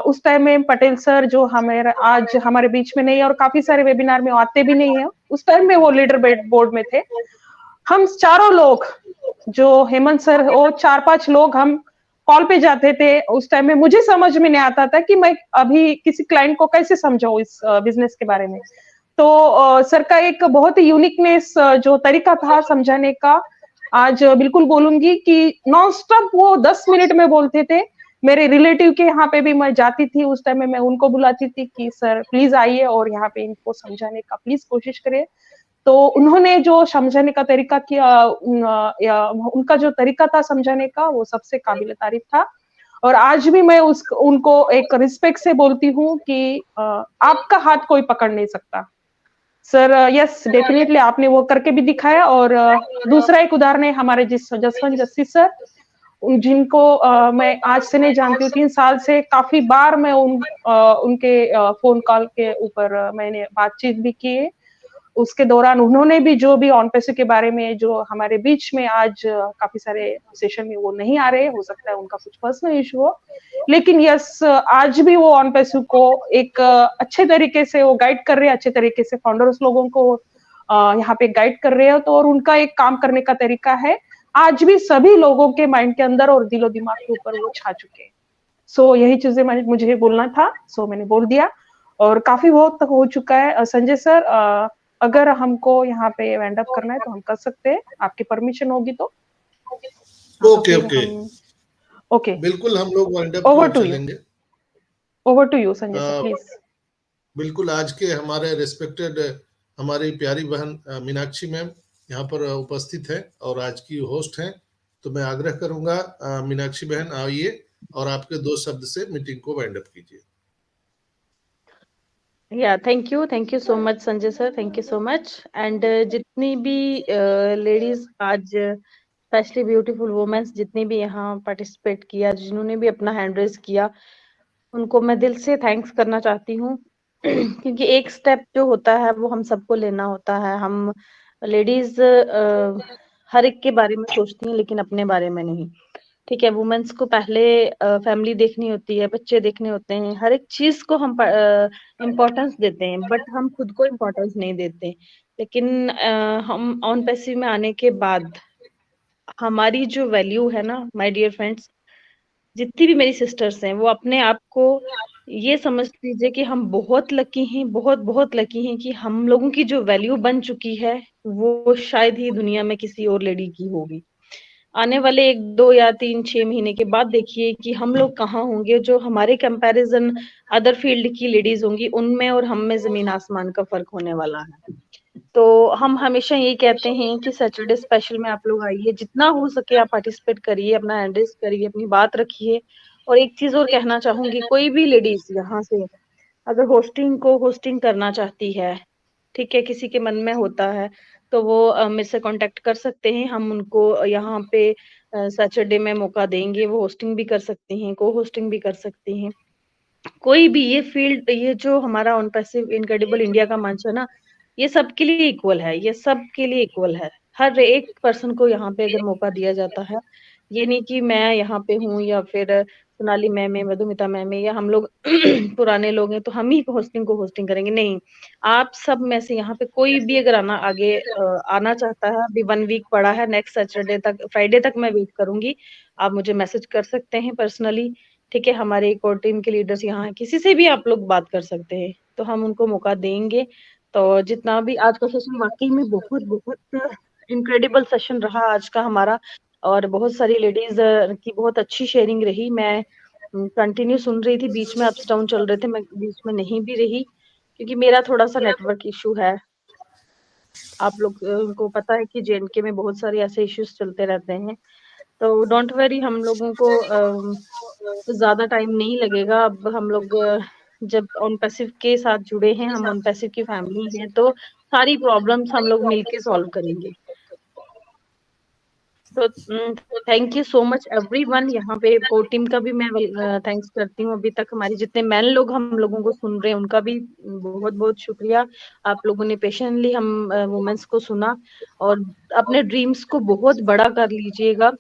उस टाइम में पटेल सर जो आज हमारे बीच में नहीं है और काफी सारे वेबिनार में आते भी नहीं है, उस टाइम में वो लीडर बोर्ड में थे। हम चारों लोग, जो हेमंत सर, वो 4-5 लोग हम कॉल पे जाते थे। उस टाइम में मुझे समझ में नहीं आता था कि मैं अभी किसी क्लाइंट को कैसे समझाऊं इस बिजनेस के बारे में। तो सर का एक बहुत ही यूनिकनेस जो तरीका था समझाने का, आज बिल्कुल बोलूंगी कि नॉन स्टॉप वो 10 मिनट में बोलते थे। मेरे रिलेटिव के यहाँ पे भी मैं जाती थी, उस टाइम में मैं उनको बुलाती थी कि सर प्लीज आइए और यहाँ पे इनको समझाने का प्लीज कोशिश करिए। तो उन्होंने जो समझाने का तरीका किया, उनका जो तरीका था समझाने का, वो सबसे काबिल तारीफ था। और आज भी मैं उनको एक रिस्पेक्ट से बोलती हूँ कि आपका हाथ कोई पकड़ नहीं सकता सर। यस, डेफिनेटली आपने वो करके भी दिखाया। और दूसरा एक उदाहरण है हमारे जसवंत जस्सी सर, जिनको मैं आज से नहीं जानती हूँ, 3 साल से काफी बार मैं उनके फोन कॉल के ऊपर मैंने बातचीत भी की है। उसके दौरान उन्होंने भी जो भी ऑन पैसे के बारे में, जो हमारे बीच में आज काफी सारे सेशन में वो नहीं आ रहे, हो सकता है उनका कुछ पर्सनल इशू हो, लेकिन यस, आज भी वो ऑन पैसे को एक अच्छे तरीके से वो गाइड कर रहे हैं, अच्छे तरीके से फाउंडर्स लोगों को यहाँ पे गाइड कर रहे हो। तो और उनका एक काम करने का तरीका है, आज भी सभी लोगों के माइंड के अंदर और दिलो दिमाग के ऊपर वो छा चुके हैं। सो यही चीजें मुझे बोलना था, सो मैंने बोल दिया, और काफी बहुत हो चुका है। संजय सर, अगर हमको यहाँ पे वाइंड अप करना है तो हम कर सकते हैं, आपकी परमिशन होगी तो। ओके ओके ओके, बिल्कुल हम लोग वाइंड अप ओवर टू चलेंगे। Over to you Sanjay sir please. बिल्कुल, आज के हमारे रिस्पेक्टेड हमारी प्यारी बहन मीनाक्षी मैम यहाँ पर उपस्थित है और आज की होस्ट हैं, तो मैं आग्रह करूंगा मीनाक्षी बहन आइए और आपके 2 शब्द से मीटिंग को वाइंड अप कीजिए। या thank you so much Sanjay sir, thank you so much. And जितनी भी लेडीज आज, स्पेशली ब्यूटीफुल वुमेन्स जितनी भी यहाँ पार्टिसिपेट किया, जिन्होंने भी अपना हैंड रेज किया, उनको मैं दिल से थैंक्स करना चाहती हूँ। क्योंकि एक स्टेप जो होता है वो हम सबको लेना होता है। हम लेडीज हर एक के बारे में सोचती हैं, लेकिन अपने बारे में नहीं। ठीक है, वुमेन्स को पहले फैमिली देखनी होती है, बच्चे देखने होते हैं, हर एक चीज को हम इम्पोर्टेंस देते हैं, बट हम खुद को इम्पोर्टेंस नहीं देते। लेकिन हम ऑन पैसिव में आने के बाद हमारी जो वैल्यू है ना, माय डियर फ्रेंड्स, जितनी भी मेरी सिस्टर्स हैं, वो अपने आप को ये समझ लीजिए कि हम बहुत लकी हैं, बहुत बहुत लकी हैं कि हम लोगों की जो वैल्यू बन चुकी है वो शायद ही दुनिया में किसी और लेडी की होगी। आने वाले 1, 2 या 3, 6 महीने के बाद देखिए कि हम लोग कहाँ होंगे, जो हमारे कंपैरिजन अदर फील्ड की लेडीज होंगी उनमें और हम में जमीन आसमान का फर्क होने वाला है। तो हम हमेशा यही कहते हैं कि सैटरडे स्पेशल में आप लोग आइए, जितना हो सके आप पार्टिसिपेट करिए, अपना एड्रेस करिए, अपनी बात रखिए। और एक चीज और कहना चाहूंगी, कोई भी लेडीज यहाँ से अगर होस्टिंग करना चाहती है, ठीक है, किसी के मन में होता है तो वो मेरे से कांटेक्ट कर सकते हैं। हम उनको यहाँ पे सैटरडे में मौका देंगे, वो होस्टिंग भी कर सकती हैं, को होस्टिंग भी कर सकती हैं। कोई भी ये फील्ड, ये जो हमारा ऑन पैसिव इनक्रेडिबल इंडिया का मंच है ना, ये सबके लिए इक्वल है, ये सबके लिए इक्वल है। हर एक पर्सन को यहाँ पे अगर मौका दिया जाता है, ये नहीं कि मैं यहाँ पे हूँ या फिर सोनाली मैम है, मधुमिता मैम है, या हम लोग पुराने लोग हैं तो हम ही होस्टिंग को होस्टिंग करेंगे, नहीं। आप सब में से यहाँ पे कोई भी अगर आना चाहता है, अभी 1 वीक पड़ा है, नेक्स्ट सैटरडे तक, फ्राइडे तक मैं वेट करूंगी। आप मुझे मैसेज कर सकते हैं पर्सनली, ठीक है। हमारे कोर टीम के लीडर्स यहाँ हैं, किसी से भी आप लोग बात कर सकते हैं, तो हम उनको मौका देंगे। तो जितना भी आज का सेशन वाकई में बहुत बहुत इनक्रेडिबल सेशन रहा आज का हमारा, और बहुत सारी लेडीज की बहुत अच्छी शेयरिंग रही। मैं कंटिन्यू सुन रही थी, बीच में अप्स डाउन चल रहे थे, मैं बीच में नहीं भी रही क्योंकि मेरा थोड़ा सा नेटवर्क इशू है। आप लोग को पता है कि जेएनके में बहुत सारे ऐसे इश्यूज चलते रहते हैं, तो डोंट वरी, हम लोगों को ज्यादा टाइम नहीं लगेगा। अब हम लोग जब ऑन पैसिव के साथ जुड़े हैं, हम ऑन पैसिव की फैमिली हैं, तो सारी प्रॉब्लम्स हम लोग मिलके सॉल्व करेंगे। तो thank you so much everyone. यहाँ पे कोर टीम का भी मैं थैंक्स करती हूँ। अभी तक हमारे जितने मैन लोग हम लोगों को सुन रहे हैं, उनका भी बहुत बहुत शुक्रिया। आप लोगों ने पेशेंटली हम वुमेन्स को सुना, और अपने ड्रीम्स को बहुत बड़ा कर लीजिएगा।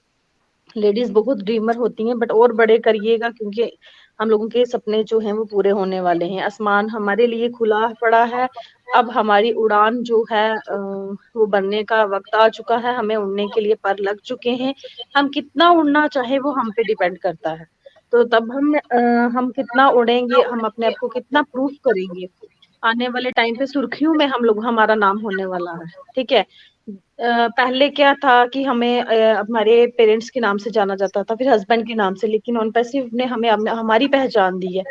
लेडीज बहुत ड्रीमर होती हैं, बट और बड़े करिएगा, क्योंकि हम लोगों के सपने जो हैं वो पूरे होने वाले हैं। आसमान हमारे लिए खुला पड़ा है, अब हमारी उड़ान जो है वो बनने का वक्त आ चुका है। हमें उड़ने के लिए पर लग चुके हैं, हम कितना उड़ना चाहे वो हम पे डिपेंड करता है। तो तब हम कितना उड़ेंगे, हम अपने आप को कितना प्रूफ करेंगे, आने वाले टाइम पे सुर्खियों में हमारा नाम होने वाला है, ठीक है। पहले क्या था कि हमें हमारे पेरेंट्स के नाम से जाना जाता था, फिर हस्बैंड के नाम से, लेकिन ऑन पैसिव ने हमें हमारी पहचान दी है,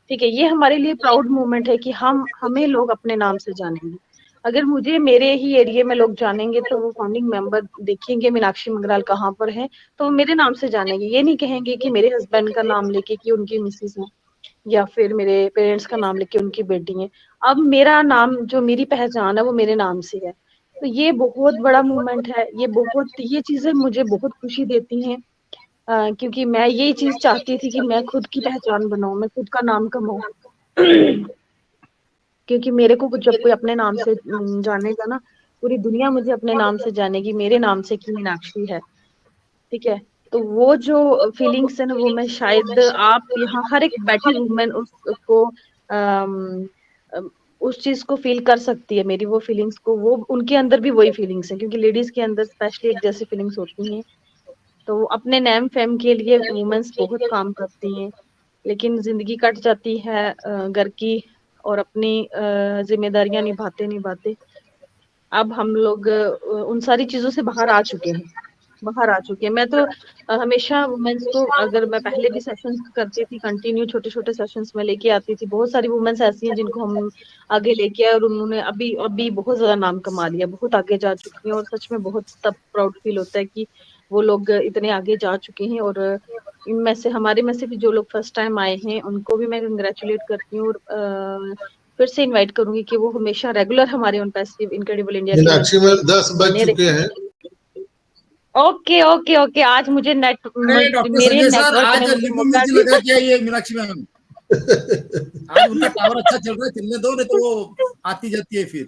ठीक है। ये हमारे लिए प्राउड मोमेंट है कि हमें लोग अपने नाम से जानेंगे। अगर मुझे मेरे ही एरिया में लोग जानेंगे तो वो फाउंडिंग मेंबर देखेंगे मीनाक्षी मंगराल कहाँ पर है, तो वो मेरे नाम से जानेंगे। ये नहीं कहेंगे कि मेरे हस्बैंड का नाम लेके कि उनकी मिसेज है, या फिर मेरे पेरेंट्स का नाम लेके उनकी बेटी है। अब मेरा नाम, जो मेरी पहचान है, वो मेरे नाम से है। तो ये बहुत बड़ा मूवमेंट है, ये चीजें मुझे बहुत खुशी देती हैं, क्योंकि मैं यही चीज चाहती थी कि मैं खुद की पहचान बनाऊं, मैं खुद का नाम कमाऊं। क्योंकि मेरे को जब कोई अपने नाम से जानेगा ना, पूरी दुनिया मुझे अपने नाम से जानेगी, मेरे नाम से कि मीनाक्षी है, ठीक है। तो वो जो फीलिंग्स है ना, वो मैं शायद आप यहाँ हर एक बैठी वुमेन उसको उस चीज को फील कर सकती है, मेरी वो फीलिंग्स को। वो उनके अंदर भी वही फीलिंग्स हैं, क्योंकि लेडीज के अंदर स्पेशली एक जैसी फीलिंग्स होती हैं। तो अपने नेम फेम के लिए वुमेन्स बहुत काम करती हैं, लेकिन जिंदगी कट जाती है घर की, और अपनी जिम्मेदारियां निभाते निभाते अब हम लोग उन सारी चीजों से बाहर आ चुके हैं। मैं तो हमेशा वुमेन्स को, अगर मैं पहले भी सेशंस करती थी कंटिन्यू, छोटे छोटे सेशंस में लेके आती थी, बहुत सारी वुमेन्स ऐसी हैं जिनको हम आगे लेके आए, और उन्होंने अभी बहुत ज्यादा नाम कमा लिया, बहुत आगे जा चुकी हैं। और सच में बहुत तब प्राउड फील होता है कि वो लोग इतने आगे जा चुके हैं। और इनमें से, हमारे में से भी जो लोग फर्स्ट टाइम आए हैं, उनको भी मैं कंग्रेचुलेट करती हूँ, और फिर से इनवाइट करूंगी कि वो हमेशा रेगुलर हमारे ऑन पैसिव इनक्रेडिबल इंडिया के मीनाक्षी में 10 बज चुके हैं। ओके ओके ओके, आज मुझे मेरे नेटवर्क आज नींबू मिर्च लगा के आई है मीनाक्षी मैम। आज उनका टावर अच्छा चल रहा है, चलने दो, नहीं तो वो आती जाती है। फिर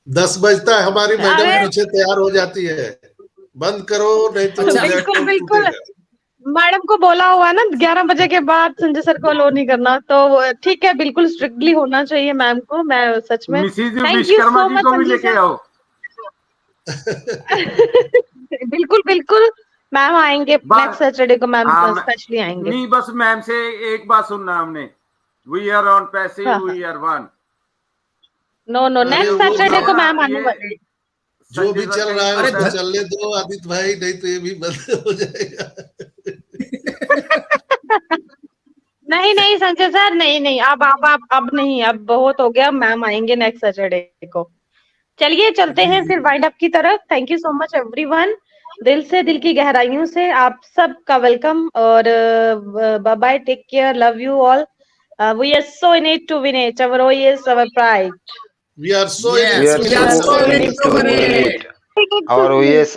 10 बजता है, हमारी मैडम पीछे तैयार हो जाती है, बंद करो नहीं तो बिल्कुल बिल्कुल, मैडम को बोला हुआ ना 11 बजे के बाद संजय सर को अलो नहीं करना, तो ठीक है, बिल्कुल स्ट्रिक्टली होना चाहिए मैम को। मैं सच में thank you so much Sanjay sir. बिल्कुल बिल्कुल मैम आएंगे, नेक्स्ट सैटरडे को मैम स्पेशली आएंगे। नहीं, बस मैम से एक बात सुनना हमने, we are on passive, we are one. No next Saturday को मैम आने वाले। जो भी चल रहा है अरे उसको चलने दो आदित्य भाई, नहीं तो ये भी बंद हो जाएगा। नहीं नहीं संजय सर, नहीं नहीं, अब नहीं, अब बहुत हो गया, मैम आएंगे नेक्स्ट सैटरडे को। चलिए चलते हैं फिर वाइंड अप की तरफ। Thank you so much everyone, दिल से, दिल की गहराइयों से आप सबका वेलकम, और bye bye, take care, love you all. We are so in it to win it. Our OE is our pride. We are so Yes, in it. we are so in it to win it. Our OE is